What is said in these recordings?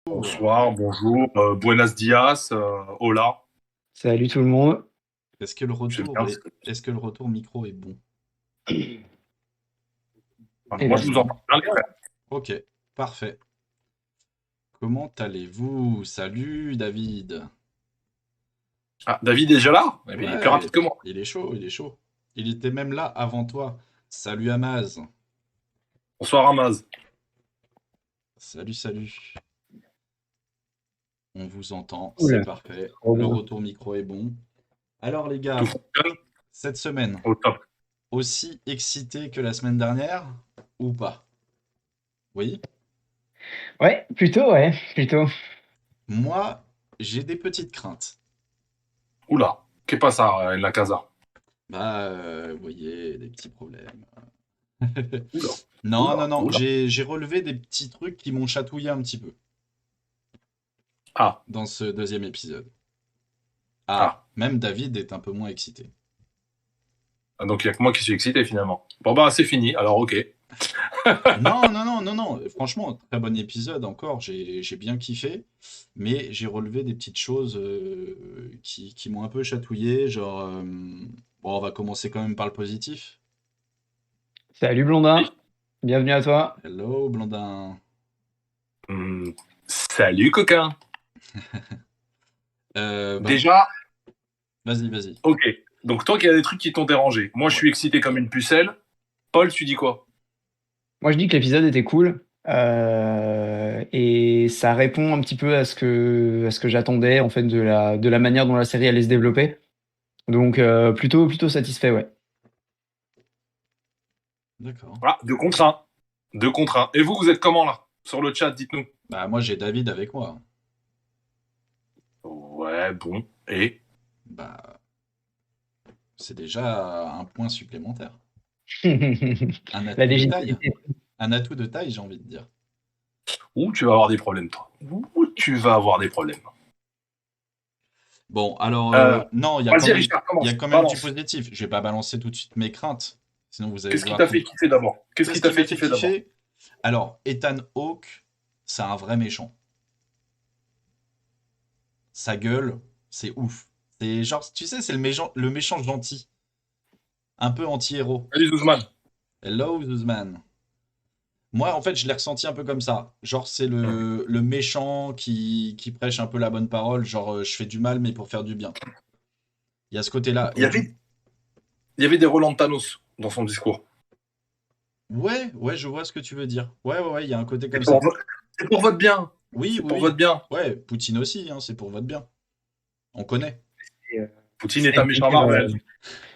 Bonsoir, bonjour, buenos dias, hola. Salut tout le monde. Est-ce que le J'aime retour bien. est... Est-ce que le retour micro est bon? Enfin, Eh moi, ben, je c'est vous bon. entends bien. Ok, parfait. Comment allez-vous? Salut David. Ah, David est déjà là? Eh bien, il est plus rapide Ouais, que moi. il est chaud, il est chaud. Il était même là avant toi. Salut Amaz. Bonsoir, Amaz. Salut, salut. On vous entend, c'est Cool. parfait. Trop Le bien. retour micro est bon. Alors les Tout gars, fonctionne cette semaine, au top. aussi excité que la semaine dernière ou pas? Oui? Ouais, plutôt, ouais, plutôt. Moi, j'ai des petites craintes. Oula, qu'est pas ça, la casa? Bah, vous voyez, des petits problèmes. Oula, Non, non, oula, non, oula. j'ai relevé des petits trucs qui m'ont chatouillé un petit peu Ah, dans ce deuxième épisode. ah. Ah, même David est un peu moins excité. Ah, donc, il n'y a que moi qui suis excité finalement. Bon, bah, c'est fini, alors ok. Non, non, non, non, non, franchement, très bon épisode encore, j'ai bien kiffé, mais j'ai relevé des petites choses qui m'ont un peu chatouillé, genre, bon, on va commencer quand même par le positif. Salut Blondin. Bienvenue à toi. Hello, Blondin. Salut, coquin. Bah, Déjà, vas-y, vas-y. ok. Donc, toi, qu'il y a des trucs qui t'ont dérangé. Moi, je Ouais. suis excité comme une pucelle. Paul, tu dis quoi? Moi, je dis que l'épisode était cool. Et ça répond un petit peu à ce que j'attendais, en fait, de la manière dont la série allait se développer. Donc, plutôt satisfait, ouais. D'accord. Ah, 2 contre 1. 2 contre 1. Et vous, vous êtes comment là? Sur le chat, dites-nous. Bah, moi, j'ai David avec moi. Ouais, bon. Et Bah, c'est déjà un point supplémentaire. Un La atout de taille. légitimité. Un atout de taille, j'ai envie de dire. où tu vas avoir des problèmes, toi? Où tu vas avoir des problèmes? Bon, alors, Euh, non, Vas-y, Richard, il y a commence. quand même du Balance. positif. Je vais pas balancer tout de suite mes craintes, sinon vous allez Qu'est-ce qui devoir t'a tout. fait kiffer d'abord? Qu'est-ce qui Qu'est-ce t'a qui m'a fait fait kiffer d'abord? kiffer? Alors, Ethan Hawke, c'est un vrai méchant. Sa gueule, c'est ouf. C'est genre, tu sais, c'est le méchant gentil, un peu anti-héros. Allez, Zuzman. Hello, Zuzman. Moi, en fait, je l'ai ressenti un peu comme ça. Genre, c'est le méchant qui prêche un peu la bonne parole. Genre, je fais du mal, mais pour faire du bien. Il y a ce côté-là. Il y avait, il y avait des Roland Thanos dans son discours. Ouais, ouais, je vois ce que tu veux dire. Ouais, ouais, ouais, il y a un côté C'est comme pour, ça. vo- c'est pour votre bien. Oui, C'est oui, pour votre oui. bien. Ouais, Poutine aussi, hein, c'est pour votre bien. On connaît. Et, Poutine est c'est un méchant Marvel.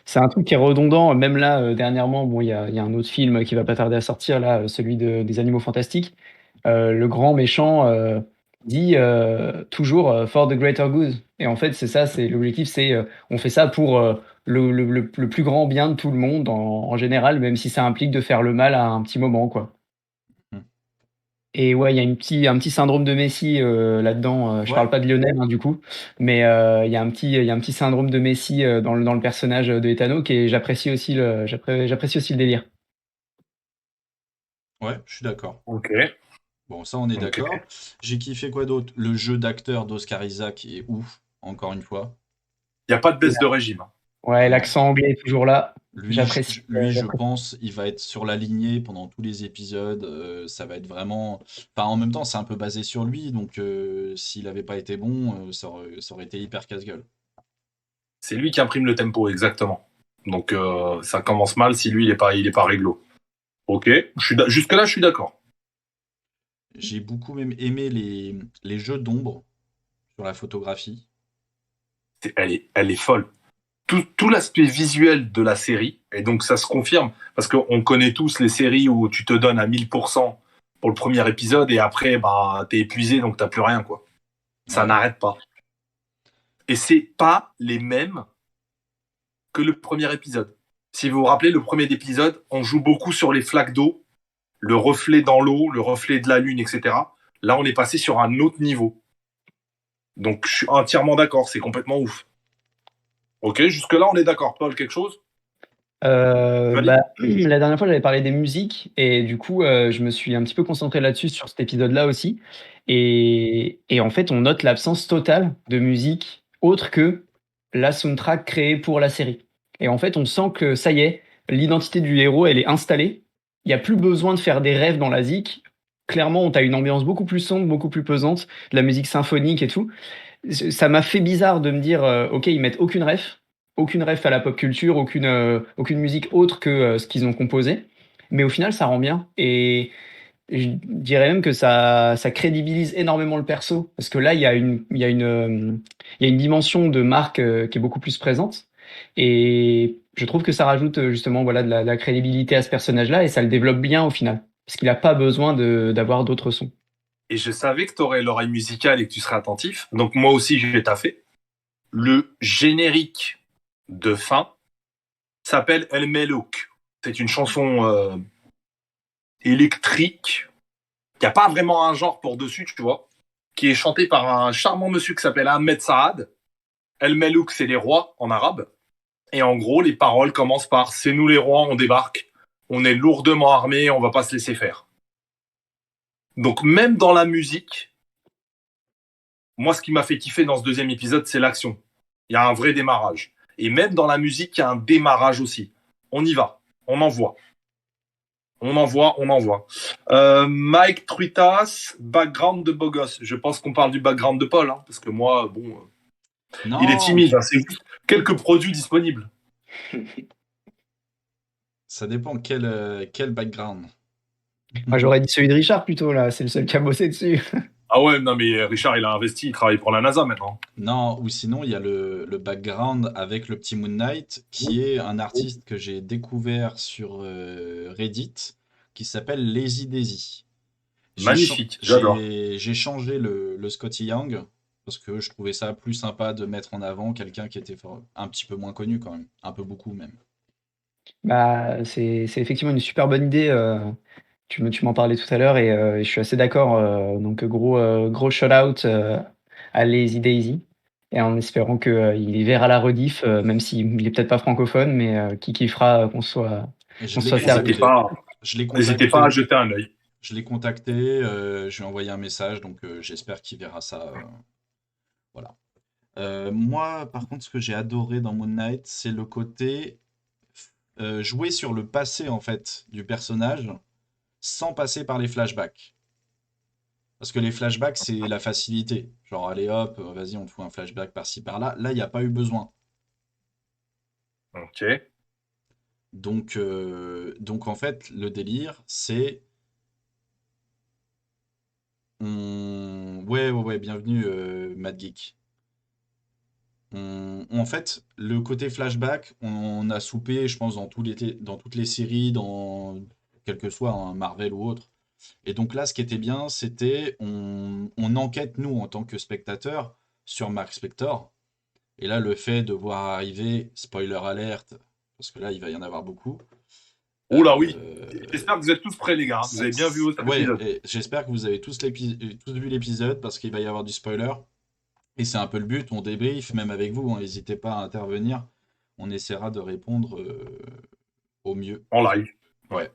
c'est un truc qui est redondant. Même là, dernièrement, bon, il y a un autre film qui va pas tarder à sortir, là, celui des Animaux Fantastiques. Le grand méchant dit toujours for the greater good. Et en fait, c'est ça, c'est l'objectif, c'est on fait ça pour le plus grand bien de tout le monde en général, même si ça implique de faire le mal à un petit moment, quoi. Hmm. Et ouais, il y a un petit syndrome de Messi là-dedans. Je parle Ouais, pas de Lionel, hein, du coup, mais il y a un petit syndrome de Messi dans le personnage de Etano et j'apprécie aussi le délire. ouais, je suis d'accord. Ok, Bon, ça, on est ok. d'accord. J'ai kiffé quoi d'autre? Le jeu d'acteur d'Oscar Isaac est ouf, encore une fois. Il n'y a pas de baisse de régime. Ouais, Non. l'accent anglais est toujours là. Lui, J'apprécie. je pense, il va être sur la lignée pendant tous les épisodes. Ça va être vraiment. Enfin, en même temps, c'est un peu basé sur lui, donc s'il n'avait pas été bon, ça aurait été hyper casse-gueule. C'est lui qui imprime le tempo, exactement. Donc ça commence mal si lui il est pas réglo. Ok, jusque-là je suis d'accord. J'ai beaucoup même aimé les jeux d'ombre sur la photographie. Elle est folle. Tout l'aspect visuel de la série, et donc ça se confirme, parce qu'on connaît tous les séries où tu te donnes à 1000% pour le premier épisode, et après, bah, t'es épuisé, donc t'as plus rien, quoi. Ça Ouais. n'arrête pas. Et c'est pas les mêmes que le premier épisode. Si vous vous rappelez, le premier épisode, on joue beaucoup sur les flaques d'eau, le reflet dans l'eau, le reflet de la lune, etc. Là, on est passé sur un autre niveau. Donc, je suis entièrement d'accord, c'est complètement ouf. Ok, jusque-là, on est d'accord. Paul, quelque chose? Valide. Bah, la dernière fois, j'avais parlé des musiques et du coup, je me suis un petit peu concentré là-dessus sur cet épisode-là aussi et en fait, on note l'absence totale de musique autre que la soundtrack créée pour la série et en fait, on sent que ça y est, l'identité du héros, elle est installée. Il y a plus besoin de faire des rêves dans la zik. Clairement, tu as une ambiance beaucoup plus sombre, beaucoup plus pesante, de la musique symphonique et tout. Ça m'a fait bizarre de me dire, OK, ils mettent aucune ref à la pop culture, aucune musique autre que ce qu'ils ont composé. Mais au final, ça rend bien. Et je dirais même que ça crédibilise énormément le perso. Parce que là, il y a une dimension de marque qui est beaucoup plus présente. Et je trouve que ça rajoute justement voilà, de la crédibilité à ce personnage-là et ça le développe bien au final. Parce qu'il n'a pas besoin d'avoir d'autres sons. Et je savais que tu aurais l'oreille musicale et que tu serais attentif. Donc moi aussi, j'ai taffé. Le générique de fin s'appelle El Melouk. C'est une chanson électrique. Il n'y a pas vraiment un genre pour dessus, tu vois, qui est chantée par un charmant monsieur qui s'appelle Ahmed Saad. El Melouk, c'est les rois en arabe. Et en gros, les paroles commencent par c'est nous les rois, on débarque. On est lourdement armés, on va pas se laisser faire. Donc même dans la musique, moi, ce qui m'a fait kiffer dans ce deuxième épisode, c'est l'action. Il y a un vrai démarrage. Et même dans la musique, il y a un démarrage aussi. On y va. On envoie. On envoie. Mike Truitas, background de beau gosse. Je pense qu'on parle du background de Paul, hein, parce que moi, bon, il est Non, timide. Hein, c'est juste quelques produits disponibles. ça dépend quel background. Moi, j'aurais dit celui de Richard plutôt, là. C'est le seul qui a bossé dessus. Ah ouais, non, mais Richard, il a investi, il travaille pour la NASA maintenant. Non, ou sinon, il y a le background avec le petit Moon Knight, qui est un artiste que j'ai découvert sur Reddit, qui s'appelle Lazy Daisy. Magnifique, j'adore. J'ai changé le Scotty Young, parce que je trouvais ça plus sympa de mettre en avant quelqu'un qui était un petit peu moins connu quand même, un peu beaucoup même. Bah, c'est effectivement une super bonne idée. Tu m'en parlais tout à l'heure et je suis assez d'accord. Donc gros shout out à Lazy Daisy et en espérant que il verra la rediff, même s'il est peut-être pas francophone, mais qui kiffera Et qu'on soit servi. N'hésitez pas à jeter un œil. Je l'ai contacté, je lui ai envoyé un message, donc j'espère qu'il verra ça. Voilà. Moi, par contre, ce que j'ai adoré dans Moon Knight, c'est le côté jouer sur le passé en fait du personnage sans passer par les flashbacks. Parce que les flashbacks, c'est la facilité. Genre, allez hop, vas-y, on te fout un flashback par-ci par-là. Là, il n'y a pas eu besoin. Ok. Donc en fait, le délire, c'est ouais, bienvenue, Mad Geek. En fait, le côté flashback, on a soupé, je pense, dans toutes les séries, dans quel que soit un Marvel ou autre. Et donc là, ce qui était bien, c'était on enquête, nous, en tant que spectateurs, sur Mark Spector. Et là, le fait de voir arriver, spoiler alerte, parce que là, il va y en avoir beaucoup. Oula, oui. euh, J'espère que vous êtes tous prêts, les gars. Vous avez bien vu cet ouais, épisode. et j'espère que vous avez tous vu l'épisode, parce qu'il va y avoir du spoiler. Et c'est un peu le but, on débrief, même avec vous, hein, n'hésitez pas à intervenir. On essaiera de répondre au mieux. En live. Ouais.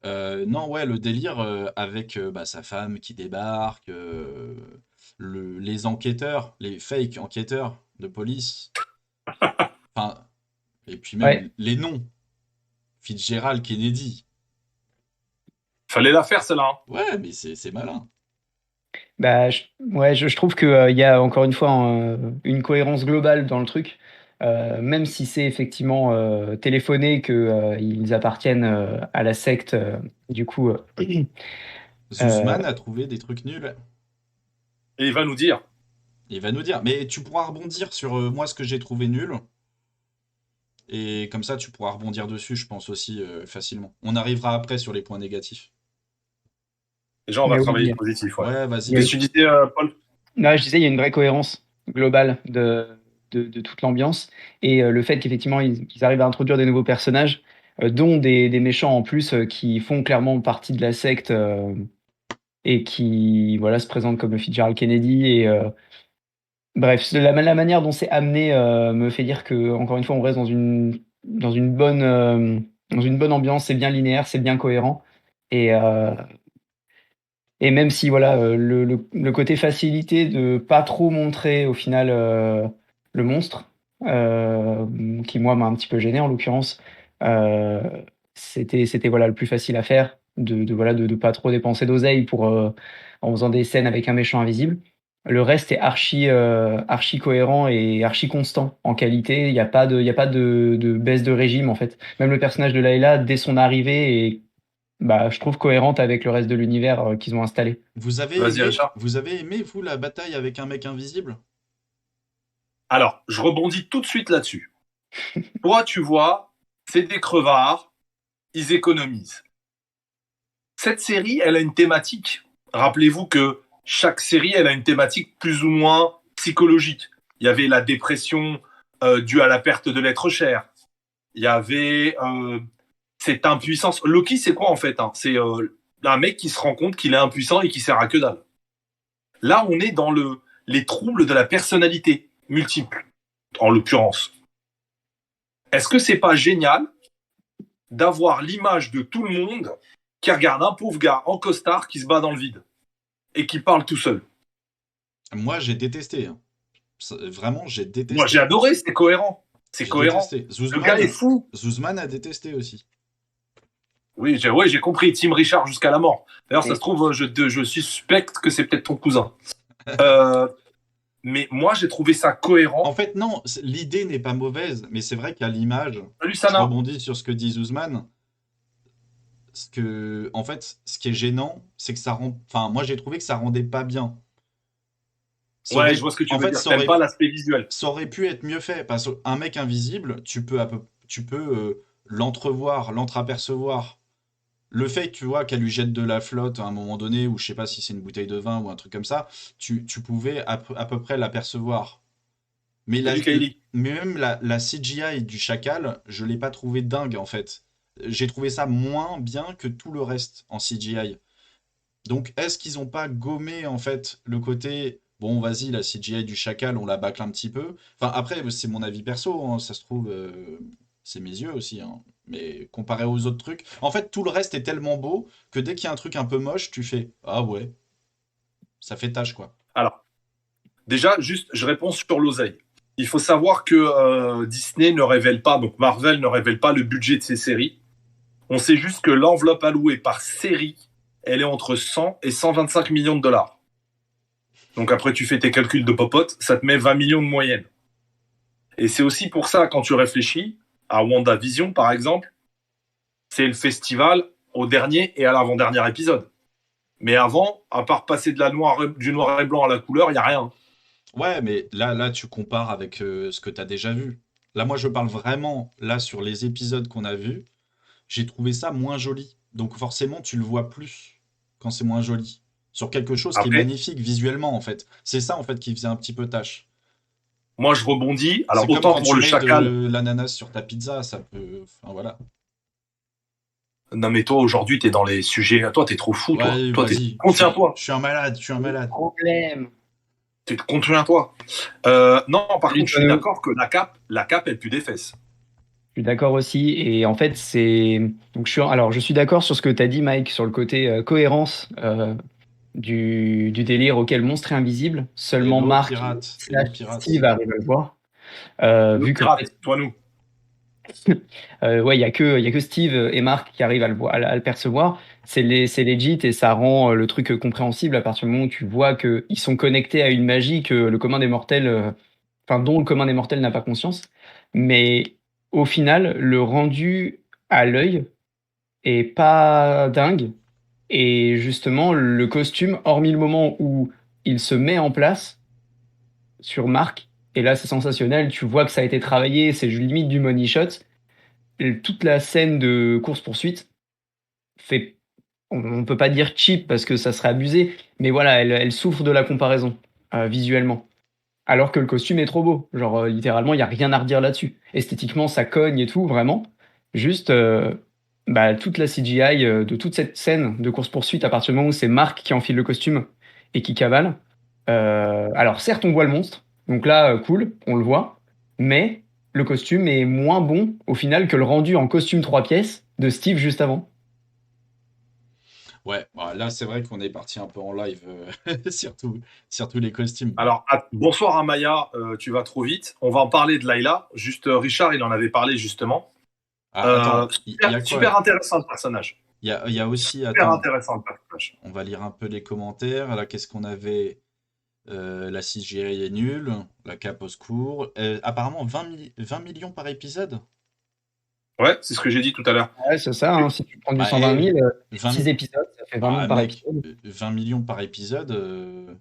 Ouais. Non, ouais, le délire avec bah, sa femme qui débarque, les enquêteurs, les fake enquêteurs de police, enfin, et puis Ouais. même les noms, Fitzgerald Kennedy. Fallait la faire, celle-là. Hein. Ouais, mais c'est malin. Bah, ouais, je trouve que il y a encore une fois une cohérence globale dans le truc. Même si c'est effectivement téléphoné que ils appartiennent à la secte, du coup. Euh, Zuzman a trouvé des trucs nuls. Et il va nous dire. Il va nous dire, mais tu pourras rebondir sur moi ce que j'ai trouvé nul. Et comme ça, tu pourras rebondir dessus, je pense aussi facilement. On arrivera après sur les points négatifs. Déjà, on va mais oui, travailler le positif. Ouais. Ouais, vas-y, il y a- Qu'est-ce que tu disais, Paul? là, je disais, il y a une vraie cohérence globale de toute l'ambiance et le fait qu'effectivement qu'ils arrivent à introduire des nouveaux personnages, dont des méchants en plus qui font clairement partie de la secte et qui voilà se présentent comme Fitzgerald Kennedy et bref, la manière dont c'est amené me fait dire que encore une fois on reste dans une dans une bonne ambiance, c'est bien linéaire, c'est bien cohérent et heu et même si voilà, le côté facilité de pas trop montrer au final, le monstre, qui moi m'a un petit peu gêné en l'occurrence, heu, c'était voilà le plus facile à faire de voilà de pas trop dépenser d'oseille pour, en faisant des scènes avec un méchant invisible. Le reste est archi cohérent et archi constant en qualité. Il y a pas de baisse de régime en fait. Même le personnage de Layla dès son arrivée est, bah, je trouve cohérente avec le reste de l'univers, qu'ils ont installé. Vas-y, Richard. Vous avez aimé, vous, la bataille avec un mec invisible? Alors, je rebondis tout de suite là-dessus. Toi, tu vois, c'est des crevards, ils économisent. Cette série, elle a une thématique. Rappelez-vous que chaque série, elle a une thématique plus ou moins psychologique. Il y avait la dépression due à la perte de l'être cher. Il y avait cette impuissance. Loki, c'est quoi en fait, hein? C'est un mec qui se rend compte qu'il est impuissant et qui sert à que dalle. Là, on est dans les troubles de la personnalité multiple, en l'occurrence. Est-ce que c'est pas génial d'avoir l'image de tout le monde qui regarde un pauvre gars en costard qui se bat dans le vide et qui parle tout seul? Moi, j'ai détesté, hein. Vraiment, j'ai Moi, j'ai détesté. adoré, c'est cohérent. C'est J'ai cohérent. détesté. Le gars est fou. Zuzman a détesté aussi. Oui, j'ai compris. Team Richard jusqu'à la mort. D'ailleurs, ça se trouve, je suspecte que c'est peut-être ton cousin. Mais moi, j'ai trouvé ça cohérent. En fait, non, l'idée n'est pas mauvaise, mais c'est vrai qu'à l'image, Salut, je Sana. rebondis sur ce que dit Zuzman. En fait, ce qui est gênant, c'est que ça rend. Enfin, moi, j'ai trouvé que ça rendait pas bien. Ouais, je vois ce que tu En veux fait, dire. T'aimes pas l'aspect visuel. ça aurait pu être mieux fait. Parce qu'un mec invisible, tu peux l'entrevoir, l'entreapercevoir. Le fait, tu vois, qu'elle lui jette de la flotte à un moment donné, ou je sais pas si c'est une bouteille de vin ou un truc comme ça, tu pouvais à peu près l'apercevoir. Mais, Salut, Kylie. mais même la CGI du chacal, je l'ai pas trouvé dingue en fait. J'ai trouvé ça moins bien que tout le reste en CGI. Donc est-ce qu'ils ont pas gommé en fait le côté bon vas-y la CGI du chacal on la bâcle un petit peu. Enfin après c'est mon avis perso, hein, ça se trouve c'est mes yeux aussi, hein. Mais comparé aux autres trucs, en fait tout le reste est tellement beau que dès qu'il y a un truc un peu moche tu fais ah ouais ça fait tâche quoi. Alors, déjà, juste, je réponds sur l'oseille. Il faut savoir que Disney ne révèle pas, donc Marvel ne révèle pas le budget de ses séries. On sait juste que l'enveloppe allouée par série, elle est entre 100 et 125 millions de dollars. Donc après, tu fais tes calculs de popote, ça te met 20 millions de moyenne. Et c'est aussi pour ça, quand tu réfléchis à WandaVision, par exemple, c'est le festival au dernier et à l'avant-dernier épisode. Mais avant, à part passer du noir et blanc à la couleur, il n'y a rien. Ouais mais là tu compares avec ce que tu as déjà vu. Là moi je parle vraiment là sur les épisodes qu'on a vus. J'ai trouvé ça moins joli. Donc forcément, tu le vois plus quand c'est moins joli. Sur quelque chose qui est Après, magnifique visuellement, en fait. C'est ça, en fait, qui faisait un petit peu tâche. moi, je rebondis. C'est Alors, comme autant quand pour tu le mets chacal. de l'ananas sur ta pizza, ça peut... Enfin, voilà. Non, mais toi, aujourd'hui, t'es dans les sujets. Toi, t'es trop fou, toi. Ouais, Toi, vas-y. Contiens-toi. Je suis un malade, je suis un malade. Problème. Contiens-toi. Non, par Salut contre, je suis Tonneau. d'accord que la cape, elle pue des fesses. Je suis d'accord aussi et en fait, je suis d'accord sur ce que tu as dit Mike, sur le côté, cohérence, du délire auquel Monstre est invisible. Seulement Hello, Marc pirate. Hello, slash pirate. Steve arrivent à le voir, Le vu qu'en fait, pirate, toi, nous. ouais, il y a que Steve et Marc qui arrivent à le percevoir. C'est legit et ça rend, le truc, compréhensible à partir du moment où tu vois qu'ils sont connectés à une magie que le commun des mortels, enfin dont le commun des mortels n'a pas conscience. Mais au final, le rendu à l'œil est pas dingue et justement le costume, hormis le moment où il se met en place sur Marc et là c'est sensationnel, tu vois que ça a été travaillé, c'est limite du money shot. Toute la scène de course-poursuite fait, on peut pas dire cheap parce que ça serait abusé, mais voilà, elle souffre de la comparaison, visuellement. Alors que le costume est trop beau. Genre, littéralement, il y a rien à redire là-dessus. Esthétiquement, ça cogne et tout, vraiment. Juste, bah, toute la CGI, de toute cette scène de course-poursuite, à partir du moment où c'est Marc qui enfile le costume et qui cavale. Alors certes, on voit le monstre, donc là, cool, on le voit, mais le costume est moins bon au final que le rendu en costume 3 pièces de Steve juste avant. Ouais, bah, là, c'est vrai qu'on est parti un peu en live, surtout les costumes. Alors, bonsoir Amaya, tu vas trop vite. On va en parler de Layla. Juste, Richard, il en avait parlé justement. Ah, attends, il y a quoi? Super intéressant le personnage. Il y a aussi, Super attends, intéressant le personnage. on va lire un peu les commentaires. Là, qu'est-ce qu'on avait? La CGI est nulle, la cape au secours. Apparemment, 20 millions par épisode? Ouais, c'est ce que j'ai dit tout à l'heure. Ouais, c'est ça, hein, si tu prends du Bah, 120 000, 20 6 épisodes, ça fait 20 000 Ah, par mec, épisode. 20 millions par épisode,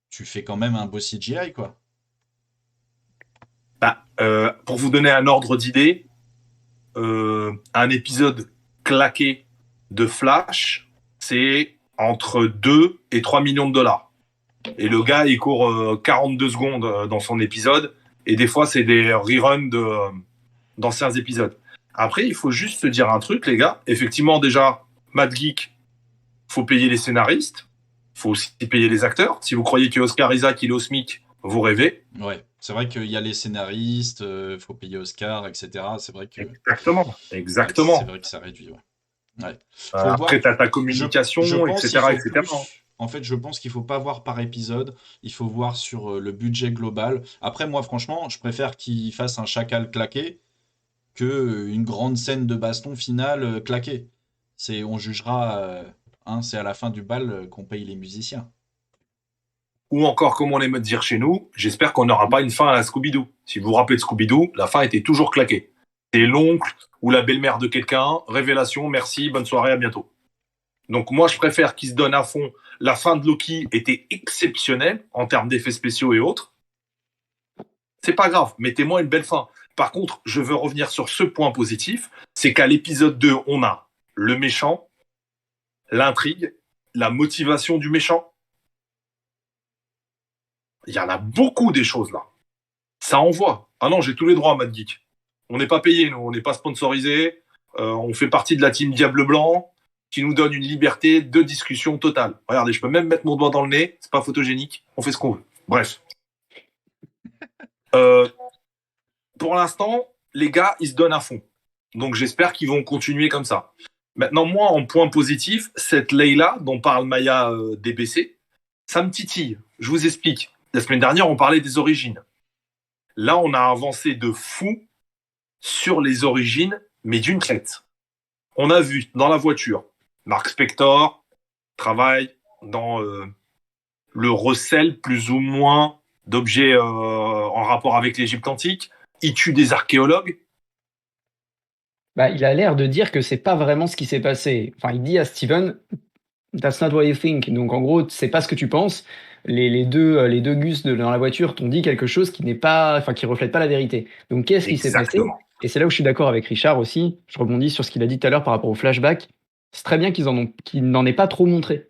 tu fais quand même un beau CGI, quoi. Bah, pour vous donner un ordre d'idée, un épisode claqué de Flash, c'est entre 2 et 3 millions de dollars. Et le gars, il court 42 secondes dans son épisode. Et des fois, c'est des reruns d'anciens épisodes. Après, il faut juste se dire un truc, les gars. Effectivement, déjà, Mad Geek, faut payer les scénaristes. Faut aussi payer les acteurs. Si vous croyez que Oscar Isaac, il est au SMIC, vous rêvez. Ouais, c'est vrai qu'il y a les scénaristes, faut payer Oscar, etc. C'est vrai que Exactement. c'est Exactement. vrai que ça réduit, ouais. Ouais. Faut Après, voir. tu as ta Je communication, pense qu'il etc., faut etc. plus. En fait, je pense qu'il faut pas voir par épisode. Il faut voir sur le budget global. Après, moi, franchement, je préfère qu'il fasse un chacal claqué que une grande scène de baston finale claquée. On jugera. Hein, c'est à la fin du bal qu'on paye les musiciens. Ou encore, comme on aime dire chez nous, j'espère qu'on n'aura pas une fin à la Scooby-Doo. Si vous vous rappelez de Scooby-Doo, la fin était toujours claquée. C'est l'oncle ou la belle-mère de quelqu'un, révélation, merci, bonne soirée, à bientôt. Donc moi, je préfère qu'il se donne à fond. La fin de Loki était exceptionnelle en termes d'effets spéciaux et autres. C'est pas grave, mettez-moi une belle fin. Par contre, je veux revenir sur ce point positif, c'est qu'à l'épisode 2, on a le méchant, l'intrigue, la motivation du méchant. Il y en a beaucoup des choses là. Ça envoie. Ah non, j'ai tous les droits, Mad Geek. On n'est pas payé, nous, on n'est pas sponsorisé. On fait partie de la team Diable Blanc qui nous donne une liberté de discussion totale. Regardez, je peux même mettre mon doigt dans le nez, c'est pas photogénique, on fait ce qu'on veut. Bref. Pour l'instant, les gars, ils se donnent à fond. Donc j'espère qu'ils vont continuer comme ça. Maintenant, moi, en point positif, cette Leila dont parle Maya DBC, ça me titille. Je vous explique. La semaine dernière, on parlait des origines. Là, on a avancé de fou sur les origines, mais d'une traite. On a vu dans la voiture, Mark Spector travaille dans le recel plus ou moins d'objets en rapport avec l'Égypte antique. Il tue des archéologues. Bah, il a l'air de dire que c'est pas vraiment ce qui s'est passé. Enfin, il dit à Steven, That's not what you think. Donc en gros, c'est pas ce que tu penses. Les deux Gus dans la voiture t'ont dit quelque chose qui n'est pas, enfin, qui reflète pas la vérité. Donc qu'est-ce qui s'est passé? Exactement. Et c'est là où je suis d'accord avec Richard aussi. Je rebondis sur ce qu'il a dit tout à l'heure par rapport au flashback. C'est très bien qu'ils n'en aient pas trop montré.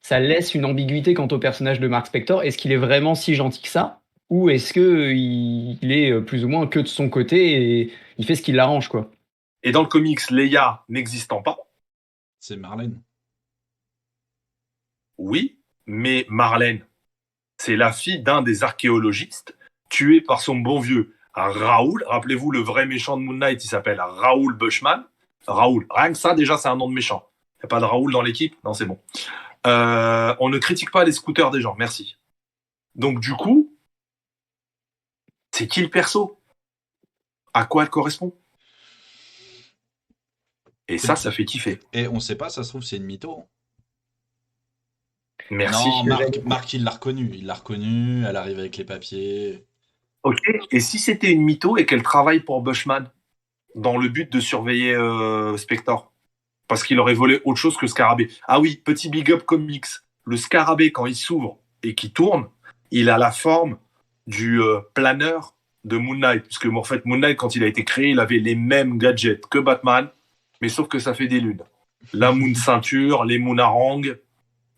Ça laisse une ambiguïté quant au personnage de Mark Spector. Est-ce qu'il est vraiment si gentil que ça? Ou est-ce que il est plus ou moins que de son côté et il fait ce qui l'arrange, quoi? Et dans le comics, Leia n'existant pas, C'est Marlène. oui, mais Marlène, c'est la fille d'un des archéologistes tué par son bon vieux Raoul. Rappelez-vous, le vrai méchant de Moon Knight, il s'appelle Raoul Bushman. Raoul, rien que ça, déjà, c'est un nom de méchant. Il n'y a pas de Raoul dans l'équipe? Non, c'est bon. On ne critique pas les scooters des gens, merci. Donc, du coup, c'est qui le perso? À quoi elle correspond? Et ça fait kiffer. Et on sait pas, ça se trouve, c'est une mytho. Merci. Non, Marc, il l'a reconnu. Il l'a reconnu, elle arrive avec les papiers. Ok. Et si c'était une mytho et qu'elle travaille pour Bushman dans le but de surveiller Spector? Parce qu'il aurait volé autre chose que Scarabée. Ah oui, petit big up comics. Le Scarabée, quand il s'ouvre et qu'il tourne, il a la forme du planeur de Moon Knight. Puisque en fait, Moon Knight, quand il a été créé, il avait les mêmes gadgets que Batman, mais sauf que ça fait des lunes. La Moon ceinture, les Moon harangues,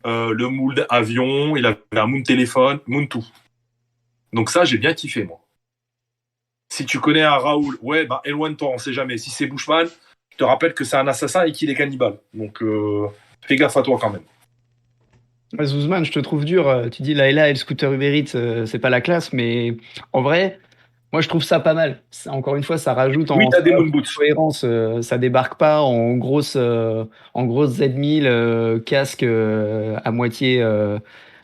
le Moon avion, il avait un Moon téléphone, Moon tout. Donc ça, j'ai bien kiffé, moi. Si tu connais un Raoul, ouais, bah éloigne-toi, on sait jamais. Si c'est Bushman, je te rappelle que c'est un assassin et qu'il est cannibale. Donc fais gaffe à toi quand même. Zuzman, je te trouve dur. Tu dis Layla et le scooter Uber Eats, c'est pas la classe, mais en vrai, Moi, je trouve ça pas mal. Encore une fois, ça rajoute Oui, en t'as des moon boots. cohérence. Ça débarque pas en grosse Z1000 casque à moitié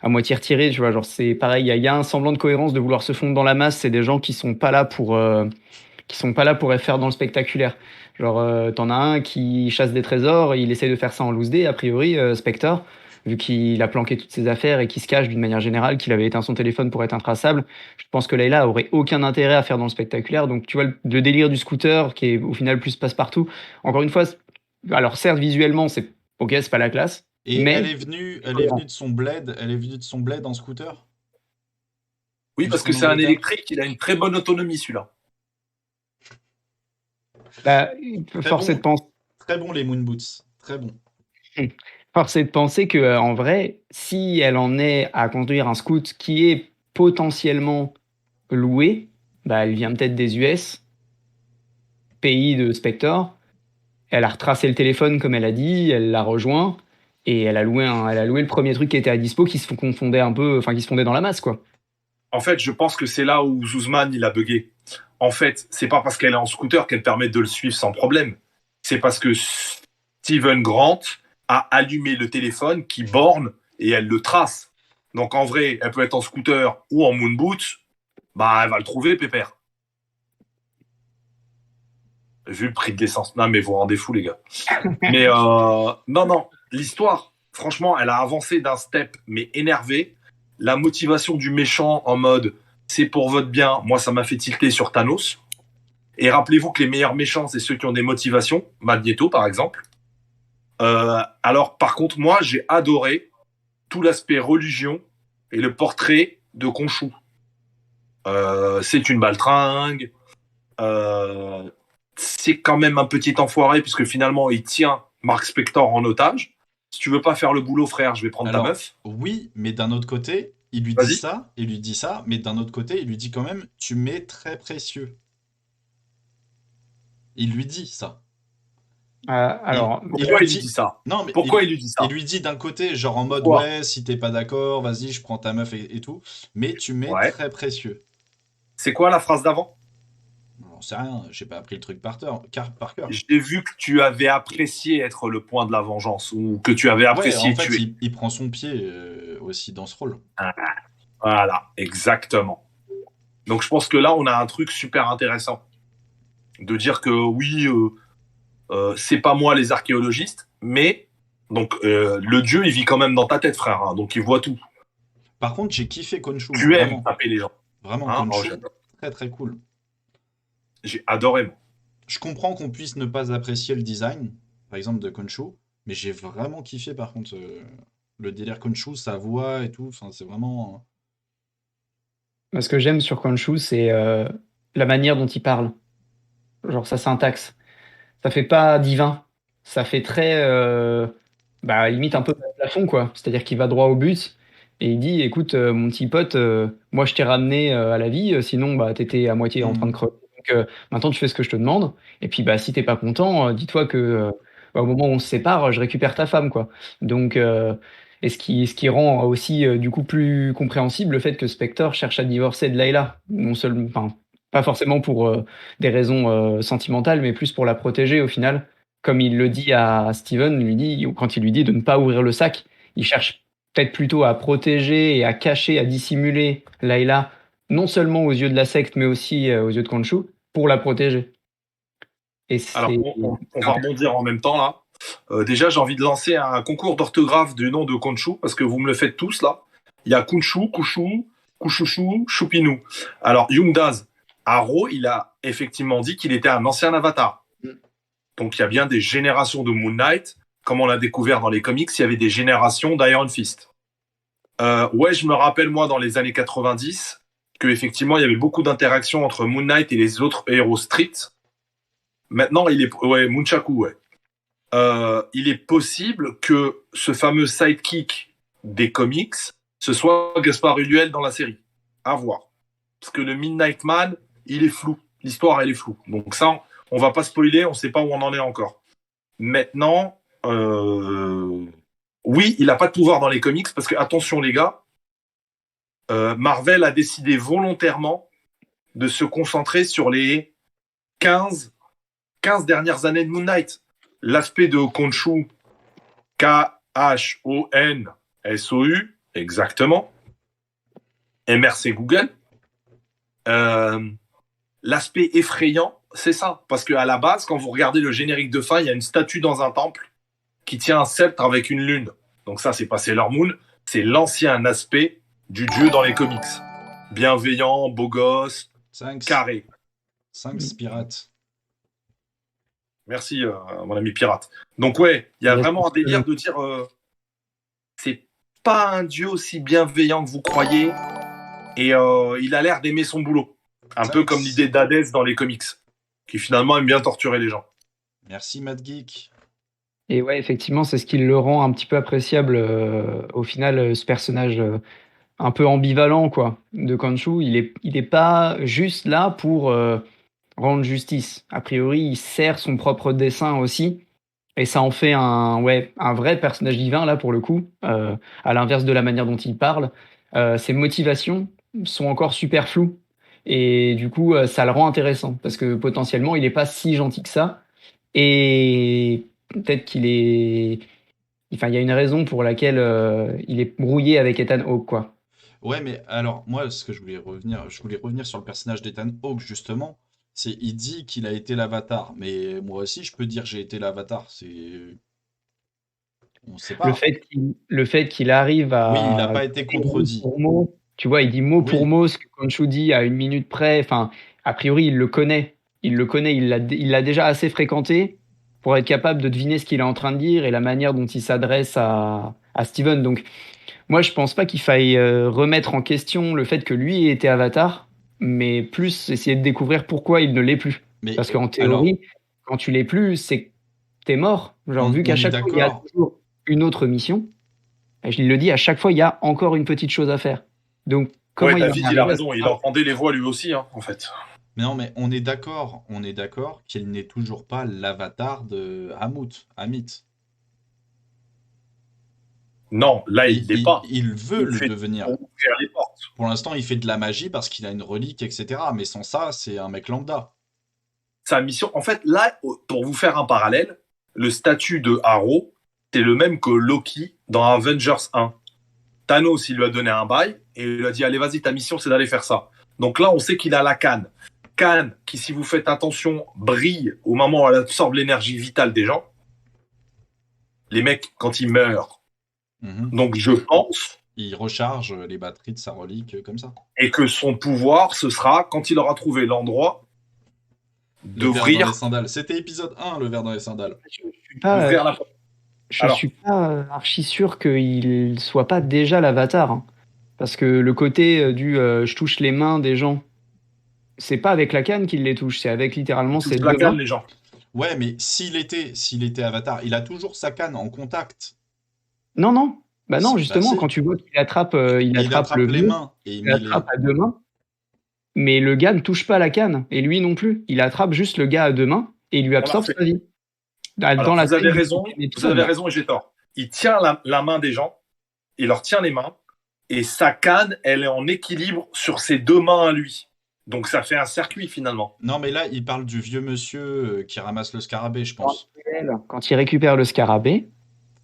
retiré. Tu vois, genre c'est pareil. Il y a un semblant de cohérence de vouloir se fondre dans la masse. C'est des gens qui sont pas là pour faire dans le spectaculaire. Genre, t'en as un qui chasse des trésors, il essaie de faire ça en loose day, a priori, Spectre, vu qu'il a planqué toutes ses affaires et qu'il se cache d'une manière générale, qu'il avait éteint son téléphone pour être intraçable. Je pense que Layla aurait aucun intérêt à faire dans le spectaculaire. Donc, tu vois, le délire du scooter, qui est au final plus passe-partout. Encore une fois, alors certes, visuellement, c'est ok, c'est pas la classe, Et mais elle est venue de son bled en scooter? Oui, parce que c'est un Jusqu'en Angleterre? électrique, il a une très bonne autonomie, celui-là. bah, Très force est de bon, penser. très bon les moon boots, très bon. Force est de penser que, en vrai, si elle en est à conduire un scoot qui est potentiellement loué, bah, elle vient peut-être des US, pays de Spector. Elle a retracé le téléphone comme elle a dit, elle l'a rejoint et elle a loué le premier truc qui était à dispo, qui se confondait un peu, enfin qui se fondait dans la masse, quoi. En fait, je pense que c'est là où Zuzman, il a bugué. En fait, c'est pas parce qu'elle est en scooter qu'elle permet de le suivre sans problème. C'est parce que Steven Grant a allumé le téléphone qui borne et elle le trace. Donc en vrai, elle peut être en scooter ou en moon boot, bah elle va le trouver, pépère. Vu le prix de l'essence. Non, mais vous rendez fou, les gars. Mais non, l'histoire, franchement, elle a avancé d'un step, mais énervé. La motivation du méchant en mode c'est pour votre bien, moi, ça m'a fait tilter sur Thanos. Et rappelez-vous que les meilleurs méchants, c'est ceux qui ont des motivations. Magneto, par exemple. Alors, par contre, moi, j'ai adoré tout l'aspect religion et le portrait de Khonshu. C'est une baltringue. C'est quand même un petit enfoiré puisque finalement il tient Mark Spector en otage. Si tu veux pas faire le boulot, frère, je vais prendre ta Alors, meuf. oui, mais d'un autre côté, Vas-y. il lui dit ça, mais d'un autre côté, il lui dit quand même, tu m'es très précieux. Il lui dit ça. Alors, Il Pourquoi lui il lui dit, dit ça? non, mais Pourquoi il lui dit il ça? lui dit d'un côté, genre en mode, Pourquoi? ouais, si t'es pas d'accord, vas-y, je prends ta meuf et tout, mais tu m'es Ouais. très précieux. C'est quoi la phrase d'avant? J'en sais rien, j'ai pas appris le truc par cœur. J'ai vu que tu avais apprécié être le point de la vengeance ou que tu avais Ouais, en apprécié fait, tuer. il prend son pied aussi dans ce rôle. Ah, voilà, exactement. Donc je pense que là, on a un truc super intéressant. De dire que oui, c'est pas moi les archéologistes, mais donc le dieu, il vit quand même dans ta tête, frère. Hein, donc il voit tout. Par contre, j'ai kiffé Khonshu, Tu aimes vraiment. taper les gens. Vraiment, Hein. Oh, Khonshu, très très cool. j'ai adoré. Moi. Je comprends qu'on puisse ne pas apprécier le design, par exemple, de Khonshu, mais j'ai vraiment kiffé, par contre, le délire Khonshu, sa voix et tout. Enfin, c'est vraiment. ce que j'aime sur Khonshu, c'est la manière dont il parle, genre sa syntaxe. Ça fait pas divin, ça fait très, bah, limite un peu plafond, quoi. C'est-à-dire qu'il va droit au but et il dit, écoute, mon petit pote, moi je t'ai ramené à la vie, sinon bah t'étais à moitié en train de Mhm. crever. Donc maintenant tu fais ce que je te demande. Et puis bah si t'es pas content, dis-toi que bah, au moment où on se sépare, je récupère ta femme, quoi. Donc et ce qui rend aussi du coup plus compréhensible le fait que Spector cherche à divorcer de Layla, non seulement, enfin pas forcément pour des raisons sentimentales, mais plus pour la protéger au final. Comme il le dit à Steven, quand il lui dit de ne pas ouvrir le sac, il cherche peut-être plutôt à protéger et à cacher, à dissimuler Layla, non seulement aux yeux de la secte, mais aussi aux yeux de Khonshu, pour la protéger. Et Alors, c'est on va rebondir en même temps là. Déjà, j'ai envie de lancer un concours d'orthographe du nom de Khonshu parce que vous me le faites tous là. Il y a Khonshu, Kushu, Kushushu, Chupinu. Alors, Yumdaz, Aro, il a effectivement dit qu'il était un ancien avatar. Donc, il y a bien des générations de Moon Knight. Comme on l'a découvert dans les comics, il y avait des générations d'Iron Fist. Ouais, je me rappelle, moi, dans les années 90, qu'effectivement, il y avait beaucoup d'interactions entre Moon Knight et les autres héros Street. Maintenant, il est. Ouais, Munchaku, ouais. Il est possible que ce fameux sidekick des comics, ce soit Gaspard Ulliel dans la série. À voir. Parce que le Midnight Man, il est flou. L'histoire, elle est floue. Donc ça, on va pas spoiler, on sait pas où on en est encore. Maintenant, oui, il a pas de pouvoir dans les comics parce que, attention les gars, Marvel a décidé volontairement de se concentrer sur les 15 dernières années de Moon Knight. L'aspect de Khonshu, Khonsou, exactement. MRC Google. L'aspect effrayant, c'est ça. Parce qu'à la base, quand vous regardez le générique de fin, il y a une statue dans un temple qui tient un sceptre avec une lune. Donc ça, c'est pas Sailor Moon, c'est l'ancien aspect du dieu dans les comics. Bienveillant, beau gosse, carré. 5 pirates. Merci, mon ami pirate. Donc ouais, il y a vraiment un délire de dire c'est pas un dieu aussi bienveillant que vous croyez et il a l'air d'aimer son boulot. Un peu comme l'idée d'Hadès dans les comics, qui finalement aime bien torturer les gens. Merci Mad Geek. Et ouais, effectivement, c'est ce qui le rend un petit peu appréciable au final, ce personnage un peu ambivalent quoi, de Khonshu. Il est pas juste là pour rendre justice. A priori, il sert son propre dessin aussi. Et ça en fait un vrai personnage divin, là, pour le coup, à l'inverse de la manière dont il parle. Ses motivations sont encore super floues. Et du coup, ça le rend intéressant, parce que potentiellement, il n'est pas si gentil que ça. Et peut-être qu'il est... Enfin, il y a une raison pour laquelle il est brouillé avec Ethan Hawke, quoi. Ouais, mais alors, moi, ce que je voulais revenir sur le personnage d'Ethan Hawke, justement. Il dit qu'il a été l'avatar, mais moi aussi, je peux dire j'ai été l'avatar. On sait Le pas. fait qu'il arrive Oui, il n'a à pas été mot contredit. pour mot, tu vois, il dit mot pour Oui, mot ce que Khonshu dit à une minute près. Enfin, a priori, il le connaît. Il le connaît, il l'a déjà assez fréquenté pour être capable de deviner ce qu'il est en train de dire et la manière dont il s'adresse à Steven. Donc, moi, je pense pas qu'il faille remettre en question le fait que lui ait été Avatar, mais plus essayer de découvrir pourquoi il ne l'est plus. mais Parce qu'en alors, théorie, quand tu l'es plus, c'est que t'es mort. Genre, vu qu'à on est chaque fois, il y a d'accord. toujours une autre mission, et je le dis, à chaque fois, il y a encore une petite chose à faire. Donc, Ouais, comment il en est David, il a arrivé à raison, il ça? entendait les voix lui aussi, hein, en fait. Mais non, mais on est d'accord qu'il n'est toujours pas l'avatar de Amit. Non, là, il l'est pas. Il veut Il le fait devenir. pour ouvrir les portes. Pour l'instant, il fait de la magie parce qu'il a une relique, etc. Mais sans ça, c'est un mec lambda. Sa mission, en fait, là, pour vous faire un parallèle, le statut de Arrow, c'est le même que Loki dans Avengers 1. Thanos, il lui a donné un bail et il lui a dit allez, vas-y, ta mission, c'est d'aller faire ça. Donc là, on sait qu'il a la canne. Canne qui, si vous faites attention, brille au moment où elle absorbe l'énergie vitale des gens. Les mecs, quand ils meurent. Mhm. Donc je pense. Il recharge les batteries de sa relique comme ça. Et que son pouvoir, ce sera quand il aura trouvé l'endroit Le verre dans les d'ouvrir sandales. C'était épisode 1, le verre dans les sandales. d'ouvrir la porte. Je Alors, suis pas archi sûr qu'il soit pas déjà l'avatar, hein. Parce que le côté je touche les mains des gens, c'est pas avec la canne qu'il les touche, c'est avec littéralement ils touchent ses la deux canne, mains. les gens. Ouais, mais s'il était avatar, il a toujours sa canne en contact. Non, non. Bah non, Bah justement, si. quand tu vois qu'il attrape, il Il attrape le attrape les vieux, mains et il il met attrape les. à deux mains, mais le gars ne touche pas la canne, et lui non plus. Il attrape juste le gars à deux mains et il lui On l'a absorbe fait. sa vie. Dans Alors, la vous avez scène du raison, premier vous avez épisode. raison et j'ai tort. Il tient la main des gens, il leur tient les mains, et sa canne, elle est en équilibre sur ses deux mains à lui. Donc ça fait un circuit finalement. Non, mais là, il parle du vieux monsieur qui ramasse le scarabée, je pense. Quand il récupère le scarabée,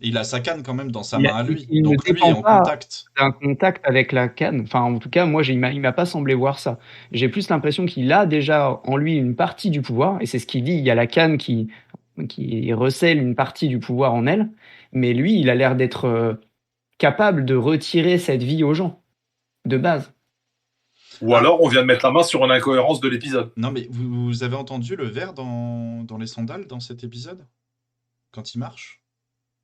Il a sa canne quand même dans sa main à lui. il ne Donc lui est dépend en pas contact. d'un contact avec la canne. Enfin, en tout cas, moi, il m'a pas semblé voir ça. J'ai plus l'impression qu'il a déjà en lui une partie du pouvoir, et c'est ce qu'il dit. Il y a la canne qui recèle une partie du pouvoir en elle, mais lui, il a l'air d'être capable de retirer cette vie aux gens, de base. Ou alors on vient de mettre la main sur une incohérence de l'épisode. Non, mais vous avez entendu le verre dans les sandales dans cet épisode? Quand il marche?